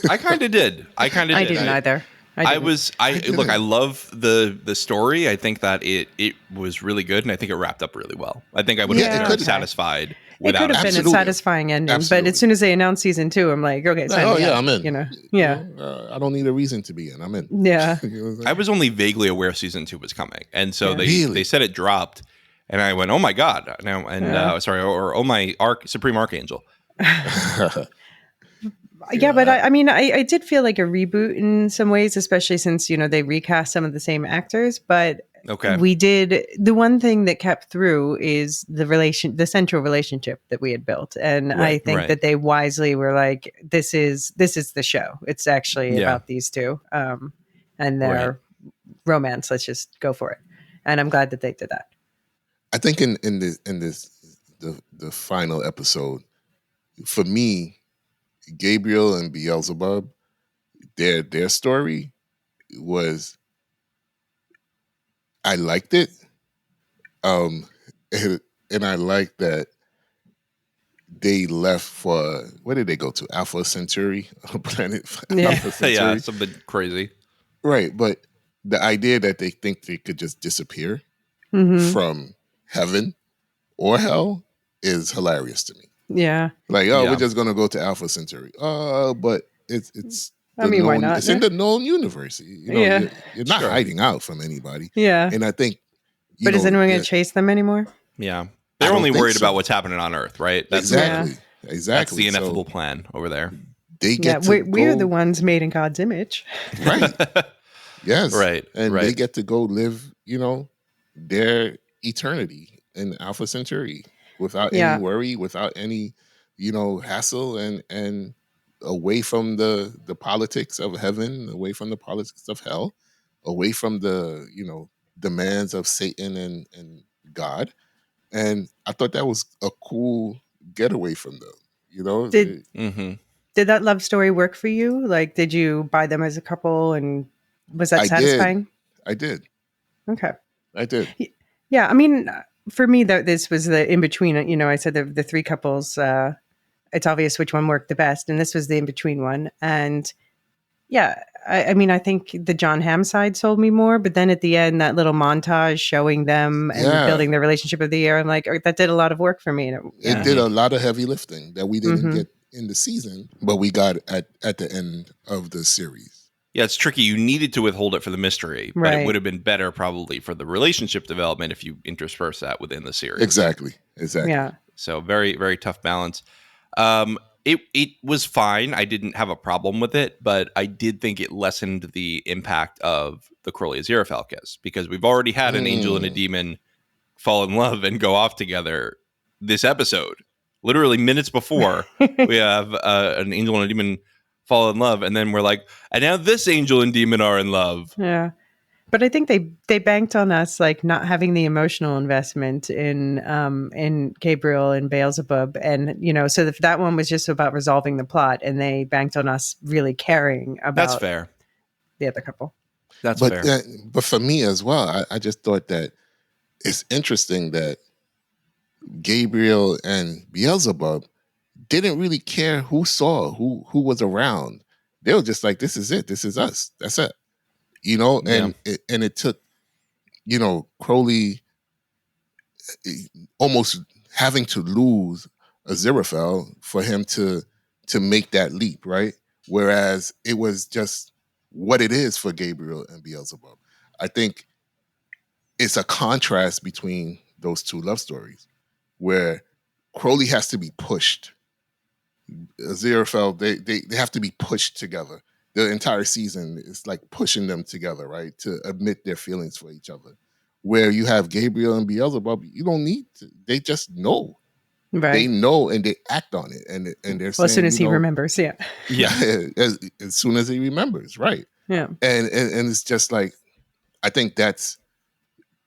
I kind of did. I didn't either. I didn't. look, I love the story. I think that it was really good, and I think it wrapped up really well. I think I would have Yeah, been very okay. satisfied It without could have been a Absolutely. satisfying ending, but Absolutely. as soon as they announced season 2, I'm like, okay, sign Oh me yeah, up, I'm in. You know, You yeah, know, I don't need a reason to be in. I'm in. yeah, You know what I'm saying? I was only vaguely aware season 2 was coming, and so Yeah. they Really? said it dropped, and I went, "Oh my god!" Now and sorry, or "Oh my Supreme Archangel." Yeah, but I mean, I did feel like a reboot in some ways, especially since, they recast some of the same actors. But Okay, we did, the one thing that kept through is the central relationship that we had built. And I think right. that they wisely were like, this is the show. It's actually Yeah. about these two and Right. their romance. Let's just go for it. And I'm glad that they did that. I think in the final episode, for me, Gabriel and Beelzebub, their story was, I liked it, um, and I liked that they left for, where did they go to? Alpha Centauri, planet Yeah. Alpha Centauri, Yeah, something crazy. right? But the idea that they think they could just disappear Mhm. from heaven or hell is hilarious to me. Yeah. Like, Yeah. we're just gonna go to Alpha Centauri. But it's I the mean, why known. not? It's in the known universe. Yeah. You're not Sure. hiding out from anybody. Yeah. And I think, But is anyone going to chase them anymore? Yeah, I they're don't only think worried so. about what's happening on Earth, right? That's exactly, That's exactly. the ineffable So plan over there. they Yeah, get to we're go the ones made in God's image. right. Yes, Right. and right. they get to go live, their eternity in Alpha Centauri without any Yeah. worry, without any, hassle, and away from the politics of heaven, away from the politics of hell, away from the demands of Satan and God. And I thought that was a cool getaway from them. Did Mm-hmm. did that love story work for you? Like, did you buy them as a couple, and was that I did, satisfying? I did, Okay. I did. Yeah, I mean, for me, this was the in between. I said the three couples. It's obvious which one worked the best, and this was the in between one. And yeah, I mean, I think the John Hamm side sold me more, but then at the end, that little montage showing them and Yeah. building the relationship of the year, I'm like, that did a lot of work for me. And It did a lot of heavy lifting that we didn't Mhm. get in the season, but we got at the end of the series. Yeah, it's tricky. You needed to withhold it for the mystery, but Right. it would have been better probably for the relationship development if you intersperse that within the series. Exactly. Yeah. So very, very tough balance. It was fine. I didn't have a problem with it, but I did think it lessened the impact of the Crowley Aziraphale kiss, because we've already had an angel and a demon fall in love and go off together this episode. Literally minutes before, we have an angel and a demon fall in love, and then we're like, and now this angel and demon are in love. Yeah. But I think they banked on us like not having the emotional investment in Gabriel and Beelzebub, and so that one was just about resolving the plot, and they banked on us really caring about That's fair. the other couple. That's but fair. But for me as well, I just thought that it's interesting that Gabriel and Beelzebub didn't really care who saw, who was around. They were just like, this is it, this is us, that's it. And it took, Crowley almost having to lose Aziraphale for him to make that leap, right? Whereas it was just what it is for Gabriel and Beelzebub. I think it's a contrast between those two love stories where Crowley has to be pushed. Aziraphale, they have to be pushed together. The entire season is like pushing them together, right? To admit their feelings for each other. Where you have Gabriel and Beelzebub, you don't need to. They just know. Right. They know and they act on it. And they're saying, as soon as he remembers, yeah. as soon as he remembers, right? Yeah. And it's just like, I think that's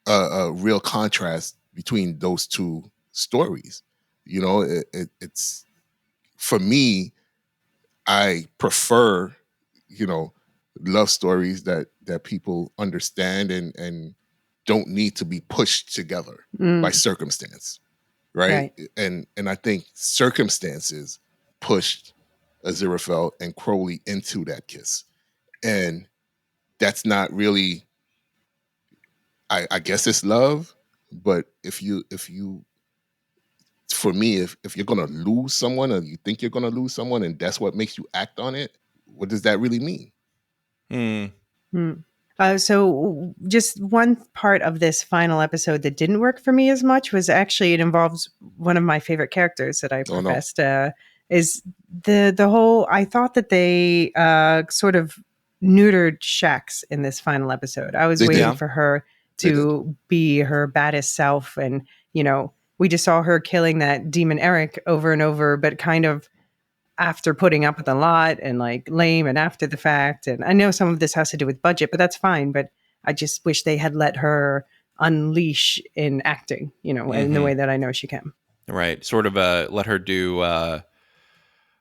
a real contrast between those two stories. It's, for me, I prefer, love stories that people understand and don't need to be pushed together by circumstance, right? And I think circumstances pushed Aziraphale and Crowley into that kiss. And that's not really. I guess it's love, but for me, if you're gonna lose someone, or you think you're gonna lose someone, and that's what makes you act on it, what does that really mean? So just one part of this final episode that didn't work for me as much was actually it involves one of my favorite characters that I Oh, no. professed is the whole. I thought that they sort of neutered Shax in this final episode. I was They waiting did. for her They to be her baddest self, and we just saw her killing that demon Eric over and over, but kind of after putting up with a lot and like lame and after the fact. And I know some of this has to do with budget, but that's fine. But I just wish they had let her unleash in acting, in the way that I know she can. Right. Sort of let her do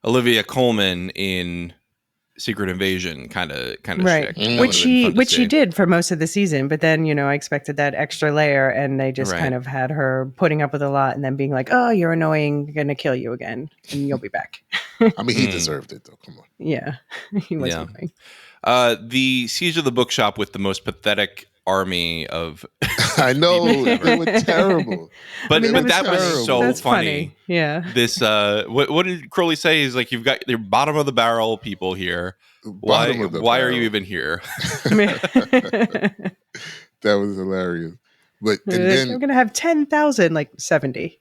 Olivia Colman in Secret Invasion kind of Right. shtick. That Which would've been fun to she see. did for most of the season, but then, I expected that extra layer and they just Right. kind of had her putting up with a lot and then being like, oh, you're annoying, going to kill you again and you'll be back. I mean, he deserved it, though. Come on. Yeah. He was Yeah. annoying. The Siege of the Bookshop with the most pathetic army of I know people they ever. were terrible. But I mean, that that's was funny. so That's funny. Yeah. This what did Crowley say? He's like, you've got your bottom of the barrel people here. Bottom of the Why are barrel. you even here? That was hilarious. But and We're then going to have 10,000, like 70.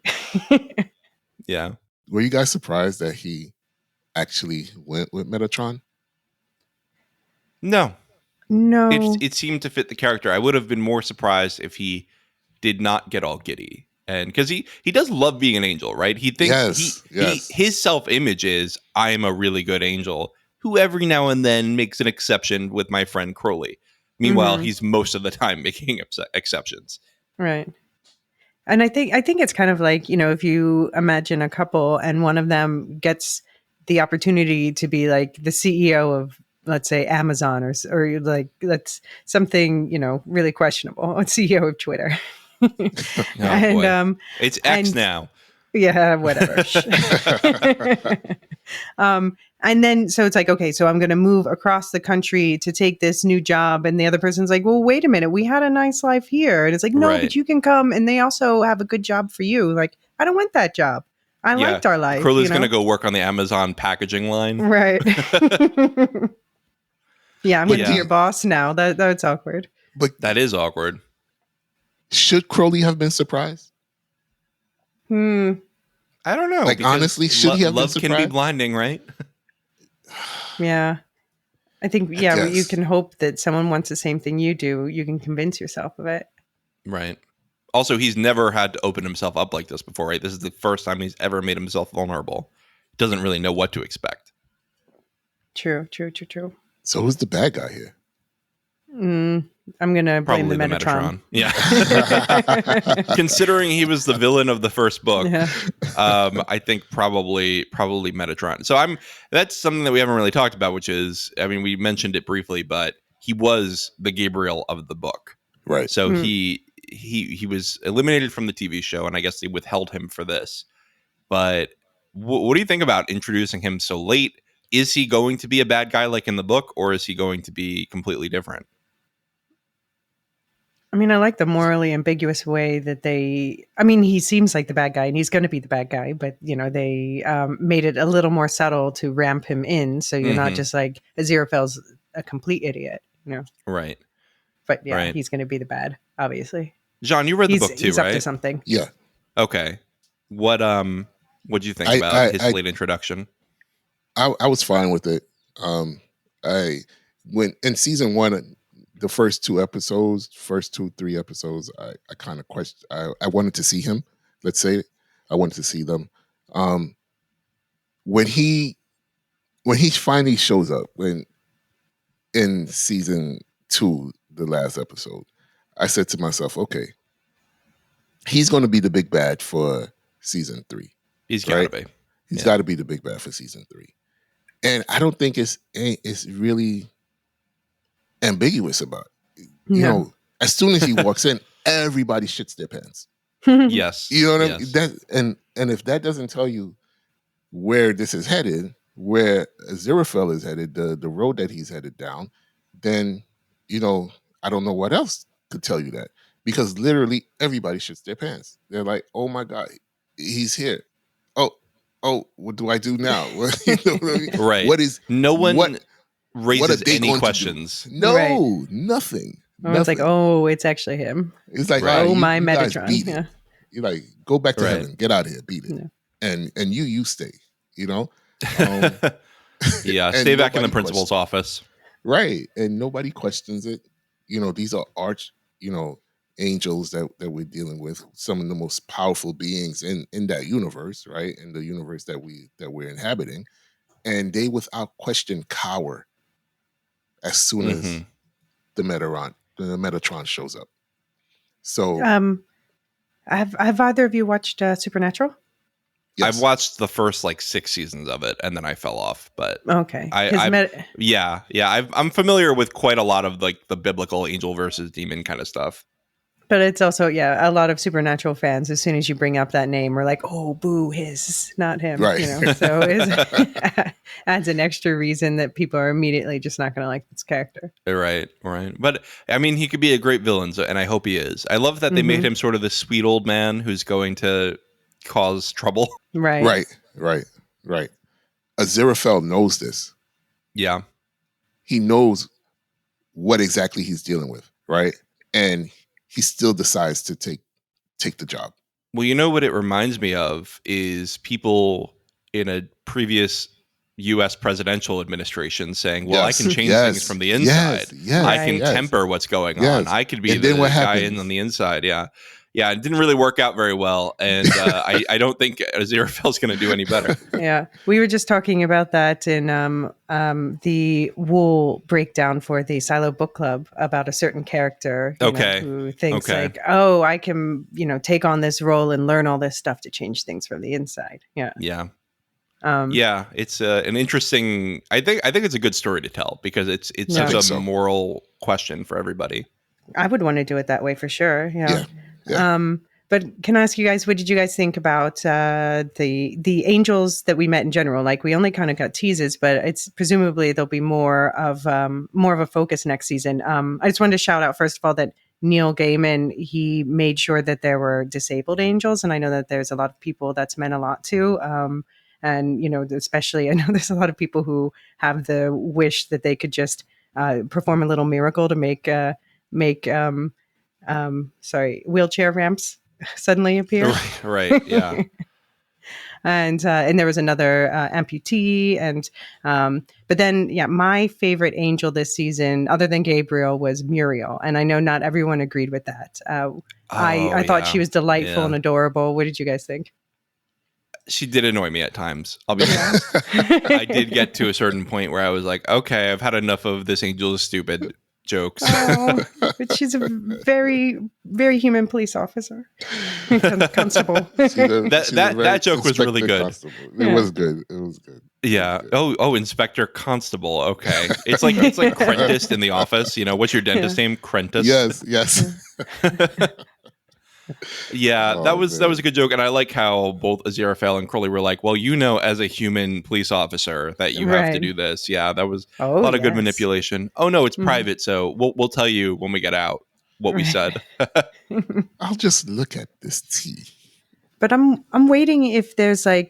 Yeah. were you guys surprised that he actually went with Metatron? No. No. It seemed to fit the character. I would have been more surprised if he did not get all giddy. And because he does love being an angel, right? He thinks Yes. his self-image is I am a really good angel who every now and then makes an exception with my friend Crowley. Meanwhile, he's most of the time making exceptions. Right. And I think it's kind of like, if you imagine a couple and one of them gets the opportunity to be like the CEO of, let's say, Amazon or like that's something, really questionable, CEO of Twitter. And boy. It's X now. Yeah, whatever. And then, so it's like, okay, so I'm going to move across the country to take this new job. And the other person's like, well, wait a minute. We had a nice life here. And it's like, no, Right. but you can come. And they also have a good job for you. Like, I don't want that job. I liked our life. Crowley's going to go work on the Amazon packaging line. Right. Yeah, I'm going to be Yeah. your boss now. That's awkward. But That is awkward. should Crowley have been surprised? I don't know. Like, because honestly, should he have been love can be surprised? blinding, right? Yeah. I think, you guess. can hope that someone wants the same thing you do. You can convince yourself of it. Right. Also, he's never had to open himself up like this before, right? This is the first time he's ever made himself vulnerable. Doesn't really know what to expect. True. So who's the bad guy here? I'm going to blame Probably the Metatron. Yeah. Considering he was the villain of the first book, Yeah. I think probably Metatron. So that's something that we haven't really talked about, which is, I mean, we mentioned it briefly, but he was the Gabriel of the book. Right. So he was eliminated from the TV show, and I guess they withheld him for this. But what do you think about introducing him so late? Is he going to be a bad guy like in the book, or is he going to be completely different? I mean, I like the morally ambiguous way that he seems like the bad guy and he's going to be the bad guy, but, they made it a little more subtle to ramp him in. So you're not just like Aziraphale's a complete idiot, Right. But yeah, Right. He's going to be the bad, obviously. John, you read the book too, he's right? up to something. Yeah. Okay. What do you think about his late introduction? I was fine with it. When in season 1, the first 3 episodes, I kind of questioned. I wanted to see him. Let's say I wanted to see them. When he finally shows up in season 2, the last episode, I said to myself, okay, he's going to be the big bad for season 3. He's got to be. He's got to be the big bad for season 3. And I don't think it's really ambiguous about it. You know, as soon as he walks in, everybody shits their pants. Yes. You know what I mean? And if that doesn't tell you where this is headed, where Aziraphale is headed, the road that he's headed down, then I don't know what else could tell you that, because literally everybody shits their pants. They're like, "Oh my god, he's here! Oh, what do I do now?" You know what I mean? Right. What is no one what raises are they any going questions. to do? No, Right. nothing. Everyone's like, Nothing. oh, it's actually him. It's like, Right. all right, Oh, my you guys Metatron. beat Yeah. it. You're like, go back to Right. heaven, get out of here, beat it, Yeah. and you stay. Yeah, And stay back in the nobody principal's office. Right, and nobody questions it. These are angels that we're dealing with, some of the most powerful beings in that universe, right? In the universe that we're inhabiting, and they without question cower as soon as the Metatron shows up. So, have either of you watched Supernatural? yes. I've watched the first 6 seasons of it, and then I fell off. But Okay, I'm familiar with quite a lot of the biblical angel versus demon kind of stuff. But it's also, a lot of Supernatural fans, as soon as you bring up that name, we're like, oh, boo, his, not him. Right. So it adds an extra reason that people are immediately just not going to like this character. Right. But I mean, he could be a great villain, and I hope he is. I love that they made him sort of this sweet old man who's going to cause trouble. Right. Aziraphale knows this. Yeah. He knows what exactly he's dealing with, right? And he still decides to take the job. Well, you know what it reminds me of is people in a previous U.S. presidential administration saying, well, Yes, I can change things from the inside. I can temper what's going on. I could be the guy on the inside. Yeah. Yeah, it didn't really work out very well, and I don't think Aziraphale's going to do any better. Yeah, we were just talking about that in the Wool breakdown for the Silo Book Club about a certain character who thinks oh, I can take on this role and learn all this stuff to change things from the inside. Yeah. It's an interesting. I think it's a good story to tell because it's such a moral question for everybody. I would want to do it that way for sure. Yeah. But can I ask you guys, what did you guys think about the angels that we met in general? We only kind of got teases, but it's presumably there'll be more of a focus next season. I just wanted to shout out first of all that Neil Gaiman, he made sure that there were disabled angels, and I know that there's a lot of people that's meant a lot to. And especially I know there's a lot of people who have the wish that they could just perform a little miracle to make wheelchair ramps suddenly appear. Right. Yeah. And there was another amputee, and but then my favorite angel this season, other than Gabriel, was Muriel, and I know not everyone agreed with that. I thought she was delightful and adorable. What did you guys think? She did annoy me at times. I'll be honest. I did get to a certain point where I was like, okay, I've had enough of this angel is stupid jokes. But she's a very, very human police officer. Constable. That joke was really good. Constable. It was good. Yeah. Oh, Inspector Constable. Okay. It's like Crentis in The Office. What's your dentist name? Crentis. Yes. Yeah, that was a good joke, and I like how both Aziraphale and Crowley were like, "Well, as a human police officer, that you have to do this." Yeah, that was a lot of good manipulation. Oh no, it's private, so we'll tell you when we get out what we said. I'll just look at this tea. But I'm waiting if there's I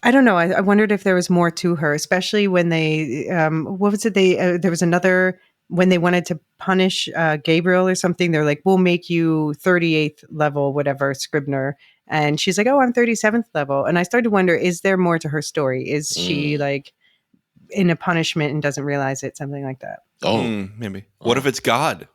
don't know. I wondered if there was more to her, especially when they what was it? There was another. When they wanted to punish Gabriel or something, they're like, we'll make you 38th level, whatever, Scribner. And she's like, oh, I'm 37th level. And I started to wonder, is there more to her story? Is she in a punishment and doesn't realize it? Something like that. Maybe. What if it's God?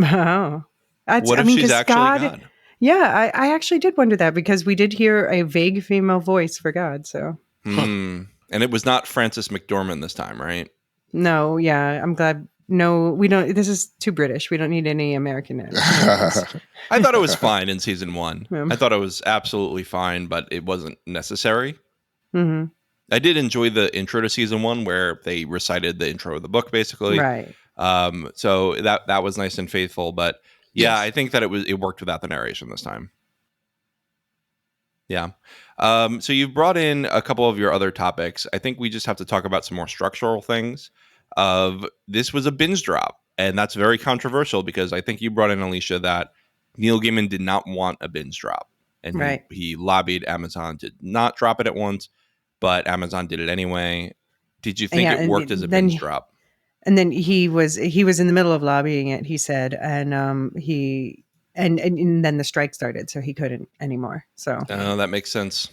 Oh. What if she's actually God? Yeah, I actually did wonder that because we did hear a vague female voice for God. So. And it was not Frances McDormand this time, right? No, yeah, I'm glad. No, we don't. This is too British. We don't need any American actors. I thought it was fine in season 1. I thought it was absolutely fine, but it wasn't necessary. Mm-hmm. I did enjoy the intro to season 1 where they recited the intro of the book, basically. Right. So that was nice and faithful. But yeah, I think that it worked without the narration this time. Yeah. So you've brought in a couple of your other topics. I think we just have to talk about some more structural things. This was a binge drop. and that's very controversial because I think you brought in, Elysia, that Neil Gaiman did not want a binge drop, and Right. he lobbied Amazon to not drop it at once, but Amazon did it anyway. Did you think Yeah, it and worked as a then binge drop? And then he was in the middle of lobbying it, he said, and and then the strike started, so he couldn't anymore. So That makes sense.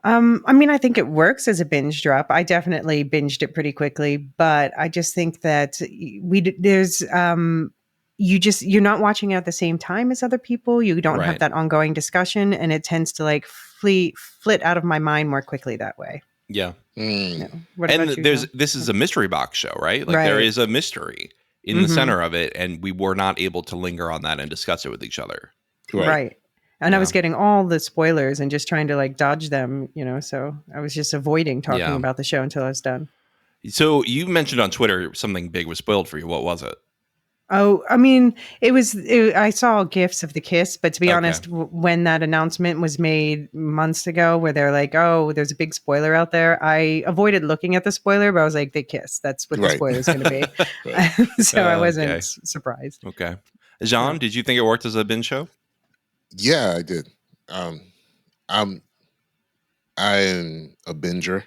I mean, I think it works as a binge drop. I definitely binged it pretty quickly, but I just think that you're not watching it at the same time as other people. You don't have Right. that ongoing discussion, and it tends to like flit out of my mind more quickly that way. Yeah. No. What And about you, John? this is a mystery box show, right? Like there Right. is a mystery in the center of it, and we were not able to linger on that and discuss it with each other. Right. And I was Yeah. getting all the spoilers and just trying to like dodge them, so I was just avoiding talking Yeah. about the show until I was done. So you mentioned on Twitter something big was spoiled for you. What was it? Oh, I mean, I saw gifs of the kiss, but to be Okay. honest, when that announcement was made months ago, where they're like, "Oh, there's a big spoiler out there," I avoided looking at the spoiler, but I was like, "They kiss. That's what the spoiler is going to be." So I wasn't surprised. Okay. Jean, did you think it worked as a binge show? Yeah, I did. I'm a binger.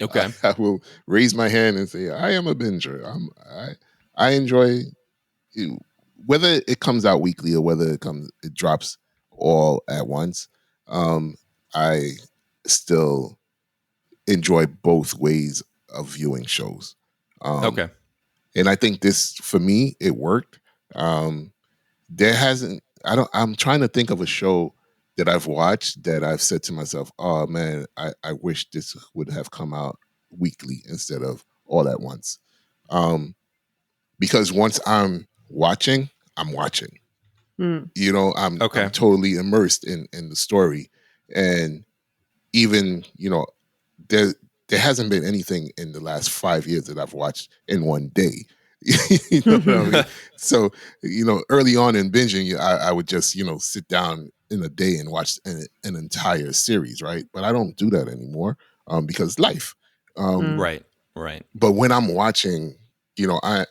Okay. I will raise my hand and say I am a binger. I enjoy whether it comes out weekly or whether it drops all at once. I still enjoy both ways of viewing shows. Okay. And I think this, for me, it worked. There hasn't. I'm trying to think of a show that I've watched that I've said to myself, "Oh man, I wish this would have come out weekly instead of all at once." Because once I'm watching, I'm watching. Mm. I'm totally immersed in the story, and even there hasn't been anything in the last 5 years that I've watched in one day. You know what I mean? So early on in binging, I would just sit down in a day and watch an entire series, right? But I don't do that anymore because life. Right. But when I'm watching,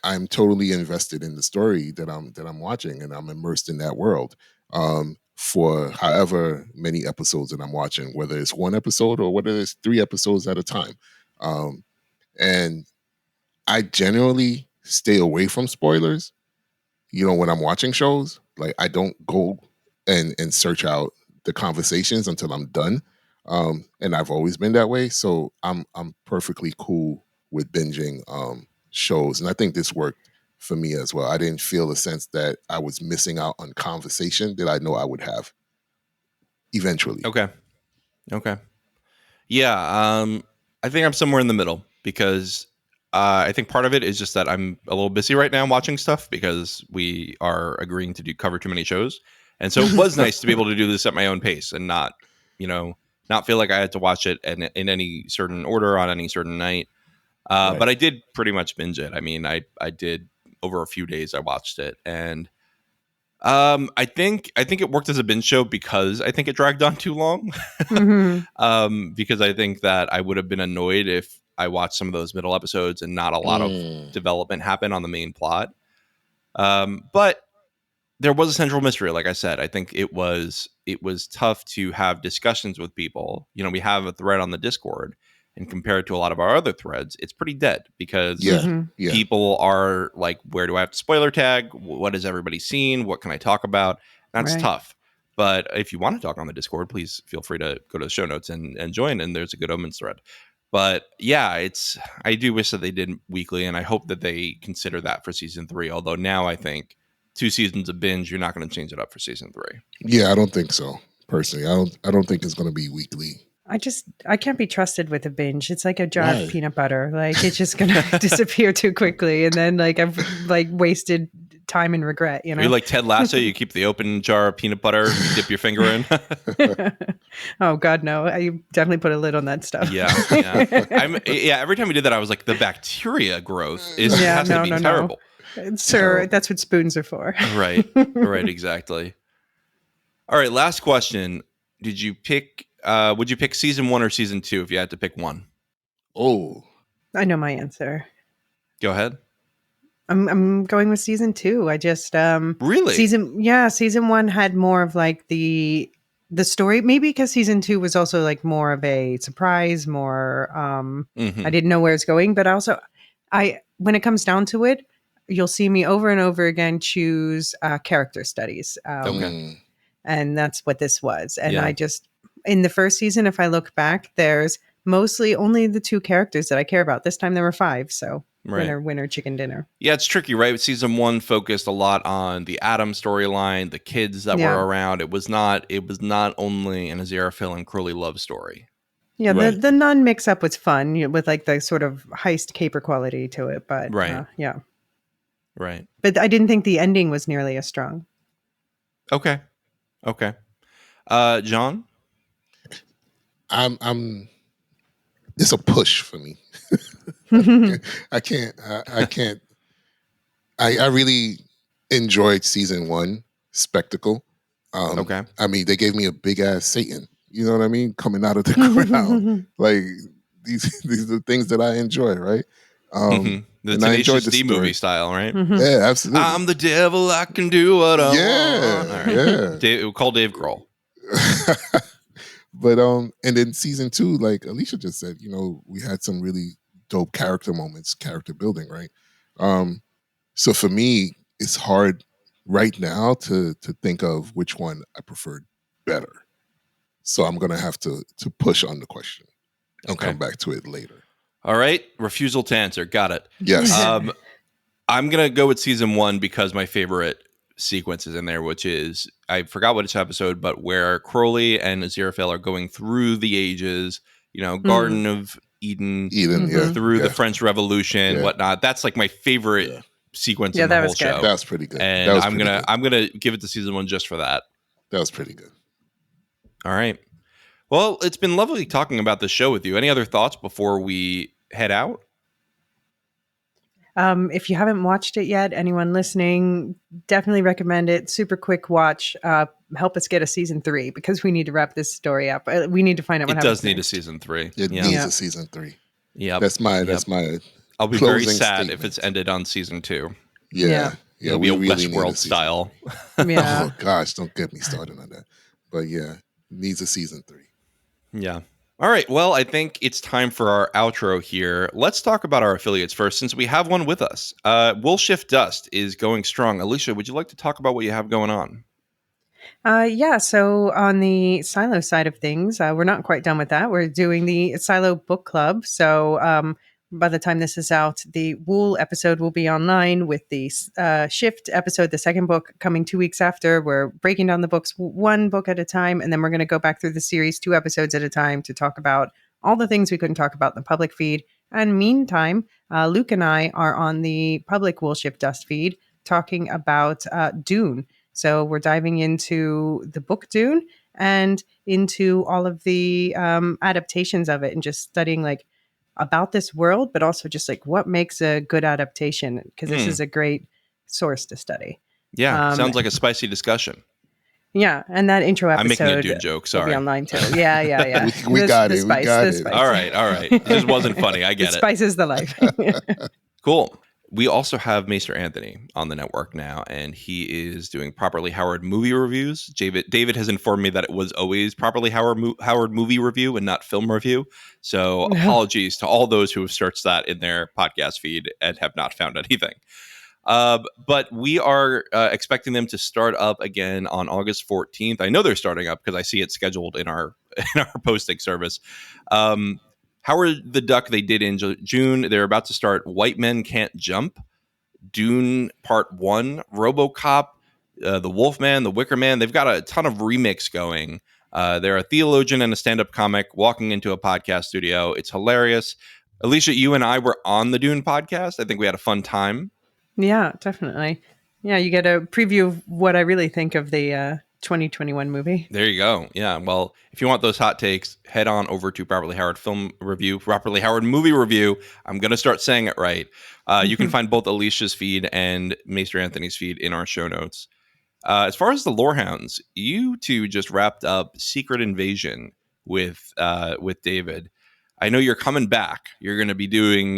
I'm totally invested in the story that I'm watching, and I'm immersed in that world for however many episodes that I'm watching, whether it's one episode or whether it's 3 episodes at a time. And I generally stay away from spoilers. When I'm watching shows, like I don't go and search out the conversations until I'm done. And I've always been that way. So I'm perfectly cool with binging shows. And I think this worked for me as well. I didn't feel a sense that I was missing out on conversation that I know I would have eventually. Okay. Yeah. I think I'm somewhere in the middle because I think part of it is just that I'm a little busy right now watching stuff because we are agreeing to cover too many shows. And so it was nice to be able to do this at my own pace and not feel like I had to watch it in any certain order on any certain night. Right. But I did pretty much binge it. I mean, I did over a few days. I watched it, and I think it worked as a binge show because I think it dragged on too long. Because I think that I would have been annoyed if I watched some of those middle episodes and not a lot of development happen on the main plot. But there was a central mystery, like I said. I think it was tough to have discussions with people. We have a thread on the Discord, and compared to a lot of our other threads, it's pretty dead because people are like, where do I have to spoiler tag? What has everybody seen? What can I talk about? That's tough. But if you want to talk on the Discord, please feel free to go to the show notes and join. And there's a good Omens thread. But yeah, I do wish that they did weekly, and I hope that they consider that for season 3. Although now I think 2 seasons of binge, you're not going to change it up for season 3. Yeah, I don't think so. Personally, I don't think it's going to be weekly. I can't be trusted with a binge. It's like a jar of peanut butter. Like it's just going to disappear too quickly. And then like I've like wasted time and regret, You're like Ted Lasso. You keep the open jar of peanut butter, you dip your finger in. Oh God, no. I definitely put a lid on that stuff. Yeah. Every time we did that, I was like, the bacteria growth has to be terrible. Sir, that's what spoons are for. Right, exactly. All right, last question. Would you pick season 1 or season 2 if you had to pick one? Oh. I know my answer. Go ahead. I'm going with season 2. I just Really? season 1 had more of like the story, maybe because season 2 was also like more of a surprise, more I didn't know where it's going, but also I when it comes down to it, you'll see me over and over again choose character studies. Mm. And that's what this was. And Yeah. I just in the first season, if I look back, there's mostly only the 2 characters that I care about. This time there were 5, so Right. winner, chicken dinner. Yeah, it's tricky, right? Season 1 focused a lot on the Adam storyline, the kids that Yeah. were around. It was not only an Aziraphale and Crowley love story. Yeah, Right. the nun mix up was fun, with like the sort of heist caper quality to it, but Right. yeah. Right. But I didn't think the ending was nearly as strong. Okay. John? I'm it's a push for me. I can't. I really enjoyed season 1 spectacle. Okay. I mean, they gave me a big ass Satan. You know what I mean? Coming out of the ground. Like these are the things that I enjoy, right? The and I enjoyed Tenacious the D story. movie style, right? Yeah, absolutely. I'm the devil, I can do what I want. All right. Yeah. Call Dave Grohl. But and then season 2, like Elysia just said, we had some really dope character moments, character building, right? So for me, it's hard right now to think of which one I preferred better. So I'm gonna have to push on the question and come back to it later. All right, refusal to answer. Got it. Yes. I'm gonna go with season 1 because my favorite sequence is in there, which is I forgot what episode, but where Crowley and Aziraphale are going through the ages. Garden of Eden, yeah, through the French Revolution, Yeah. whatnot. That's like my favorite sequence in the that whole was good. show. That was pretty good. And That was I'm pretty gonna good. give it to season 1 just for that. That was pretty good. All right. Well, it's been lovely talking about the show with you. Any other thoughts before we head out? If you haven't watched it yet, anyone listening, definitely recommend it. Super quick watch. Help us get a season 3 because we need to wrap this story up. We need to find out what It happens does need next. a season 3. It needs a season 3. Yeah. That's my I'll be very closing sad statement. if it's ended on season 2. Yeah. It'll be a Westworld style. Yeah. Oh gosh, don't get me started on that. But yeah, needs a season 3. Yeah. All right. Well, I think it's time for our outro here. Let's talk about our affiliates first, since we have one with us. We'll Shift Dust is going strong. Elysia, would you like to talk about what you have going on? Yeah. So on the Silo side of things, we're not quite done with that. We're doing the Silo Book Club. So by the time this is out, the Wool episode will be online with the Shift episode, the second book, coming 2 weeks after. We're breaking down the books 1 book at a time, and then we're going to go back through the series 2 episodes at a time to talk about all the things we couldn't talk about in the public feed. And meantime, Luke and I are on the public Wool Shift Dust feed talking about Dune. So we're diving into the book Dune and into all of the adaptations of it and just studying like about this world, but also just like what makes a good adaptation, because this is a great source to study. Yeah, sounds like a spicy discussion. Yeah, and that intro episode. I'm making a Dune joke. Sorry. Will be online too. Yeah. we got it. We got it. Spice. All right. It just wasn't funny. I get it. Spices the life. Cool. We also have Maester Anthony on the network now, and he is doing Properly Howard movie reviews. David has informed me that it was always Properly Howard movie review and not film review. So apologies to all those who have searched that in their podcast feed and have not found anything. But we are expecting them to start up again on August 14th. I know they're starting up because I see it scheduled in our posting service. Howard the Duck they did in June. They're about to start White Men Can't Jump, Dune Part 1, RoboCop, The Wolfman, The Wicker Man. They've got a ton of remix going. They're a theologian and a stand-up comic walking into a podcast studio. It's hilarious. Elysia, you and I were on the Dune podcast. I think we had a fun time. Yeah, definitely. Yeah, you get a preview of what I really think of the 2021 movie. There you go. Yeah. Well, if you want those hot takes, head on over to Properly Howard Film Review, Properly Howard Movie Review. I'm going to start saying it right. You can find both Alicia's feed and Maester Anthony's feed in our show notes. As far as the Lorehounds, you two just wrapped up Secret Invasion with David. I know you're coming back. You're going to be doing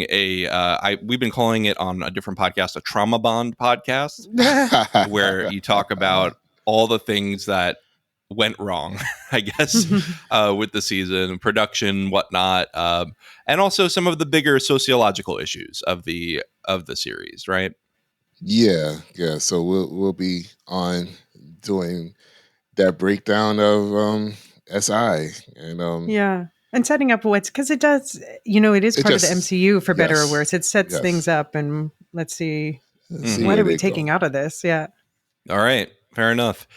we've been calling it on a different podcast, a Trauma Bond podcast, where you talk about all the things that went wrong, I guess, with the season, production, whatnot, and also some of the bigger sociological issues of the series, right? Yeah. So we'll be on doing that breakdown of SI and Yeah. And setting up because it does, it is It part of the just- MCU for better or yes, worse. It sets yes. things up, and let's see, see what where are we they taking go. out of this? Yeah. All right, fair enough.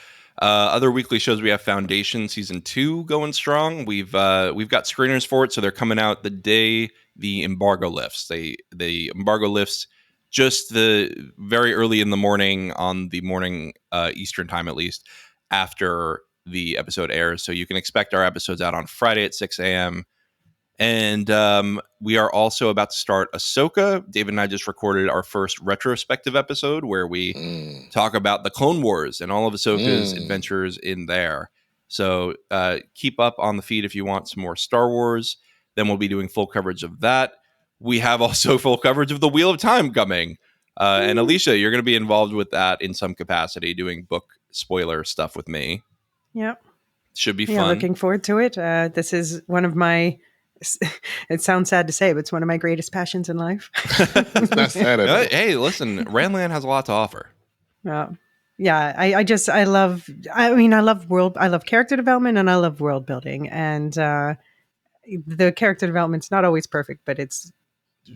Other weekly shows, we have Foundation season 2 going strong. We've got screeners for it, so they're coming out the day the embargo lifts. The embargo lifts just the very early in the morning, on the morning Eastern time at least, after the episode airs. So you can expect our episodes out on Friday at 6 a.m. And we are also about to start Ahsoka. David and I just recorded our first retrospective episode where we talk about the Clone Wars and all of Ahsoka's adventures in there. So keep up on the feed if you want some more Star Wars. Then we'll be doing full coverage of that. We have also full coverage of the Wheel of Time coming. And Elysia, you're going to be involved with that in some capacity, doing book spoiler stuff with me. Yep. Should be Yeah, fun. looking forward to it. This is one of my, it sounds sad to say, but it's one of my greatest passions in life. It's not sad at all. Hey, listen, Randland has a lot to offer. Yeah, I love character development, and I love world building, and the character development's not always perfect, but it's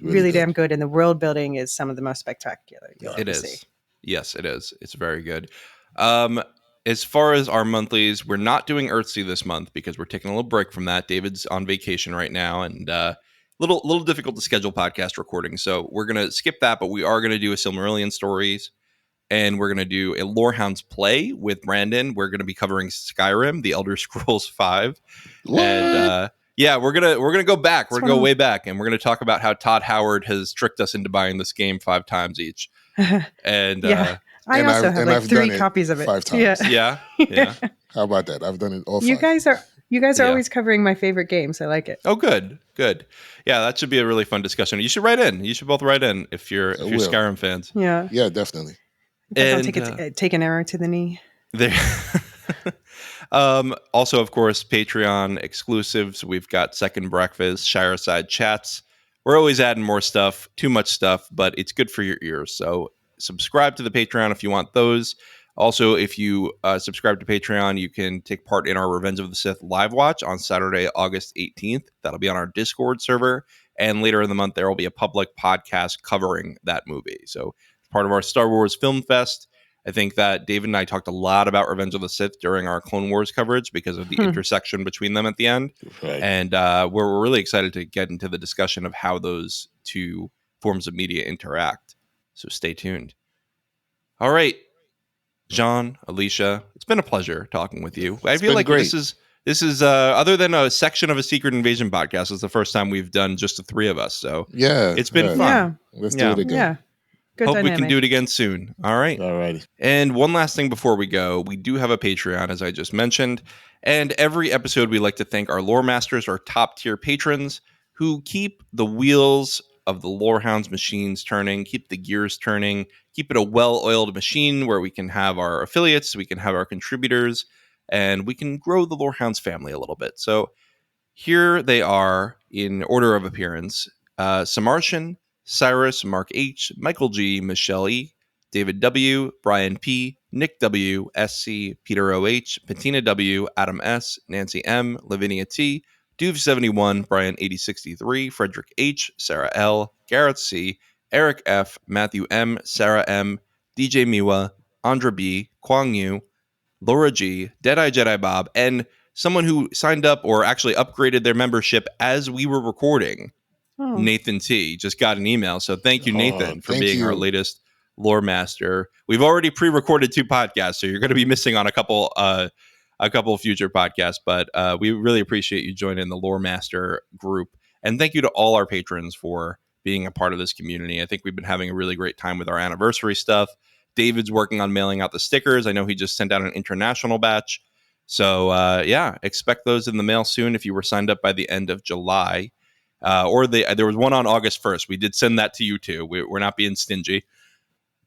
really damn good, and the world building is some of the most spectacular you'll ever see. Yes, it is. It's very good. As far as our monthlies, we're not doing Earthsea this month because we're taking a little break from that. David's on vacation right now, and little difficult to schedule podcast recording, so we're gonna skip that. But we are gonna do a Silmarillion stories, and we're gonna do a Lorehounds play with Brandon. We're gonna be covering Skyrim, The Elder Scrolls V, and yeah, we're gonna go back. We're gonna go way back, and we're gonna talk about how Todd Howard has tricked us into buying this game 5 times each. And yeah. I and also I've- have and like I've 3 done it copies of it. 5 times. Yeah. yeah. How about that? I've done it all 5. You guys are Yeah. always covering my favorite games. I like it. Oh, good. Yeah, that should be a really fun discussion. You should write in. You should both write in if you're will. Skyrim fans. Yeah. Yeah, definitely. I'll take an arrow to the knee. There. Also, of course, Patreon exclusives. We've got Second Breakfast, Shireside Chats. We're always adding more stuff, too much stuff, but it's good for your ears. So subscribe to the Patreon if you want those. Also, if you subscribe to Patreon, you can take part in our Revenge of the Sith live watch on Saturday, August 18th. That'll be on our Discord server. And later in the month, there will be a public podcast covering that movie. So part of our Star Wars Film Fest. I think that David and I talked a lot about Revenge of the Sith during our Clone Wars coverage because of the intersection between them at the end. Right. And we're really excited to get into the discussion of how those two forms of media interact. So stay tuned. All right, Jean, Elysia, it's been a pleasure talking with you. I feel like great. this is other than a section of a Secret Invasion podcast, it's the first time we've done just the 3 of us. So Yeah, it's been fun. Yeah. Let's do it again. Yeah. Good Hope dynamic. we can do it again soon. All right. All righty. And one last thing before we go, we do have a Patreon, as I just mentioned. And every episode, we like to thank our lore masters, our top tier patrons, who keep the wheels of the Lorehounds machines turning, keep the gears turning, keep it a well-oiled machine where we can have our affiliates, we can have our contributors, and we can grow the Lorehounds family a little bit. So here they are in order of appearance. Samartian, Cyrus, Mark H., Michael G., Michelle E., David W., Brian P., Nick W., SC, Peter O.H., Patina W., Adam S., Nancy M., Lavinia T., Duve71, Brian 8063, Frederick H., Sarah L., Garrett C., Eric F., Matthew M., Sarah M., DJ Miwa, Andra B., Kwang Yu, Laura G., Deadeye Jedi Bob, and someone who signed up or actually upgraded their membership as we were recording. Oh. Nathan T. just got an email. So thank you, Nathan, for being our you. latest lore master. We've already pre-recorded 2 podcasts, so you're going to be missing on a couple future podcasts, but we really appreciate you joining the lore master group. And thank you to all our patrons for being a part of this community. I think we've been having a really great time with our anniversary stuff. David's working on mailing out the stickers. I know he just sent out an international batch. So yeah, expect those in the mail soon if you were signed up by the end of July. There was one on August 1st. We did send that to you too. We're not being stingy.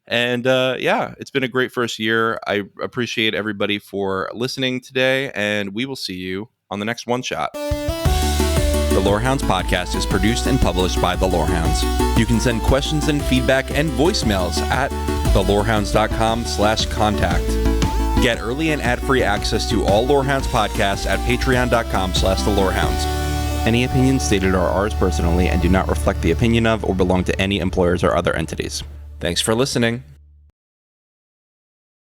And yeah, it's been a great first year. I appreciate everybody for listening today, and we will see you on the next One Shot. The Lorehounds podcast is produced and published by the Lorehounds. You can send questions and feedback and voicemails at thelorehounds.com/contact. Get early and ad-free access to all Lorehounds podcasts at patreon.com/thelorehounds. Any opinions stated are ours personally and do not reflect the opinion of or belong to any employers or other entities. Thanks for listening.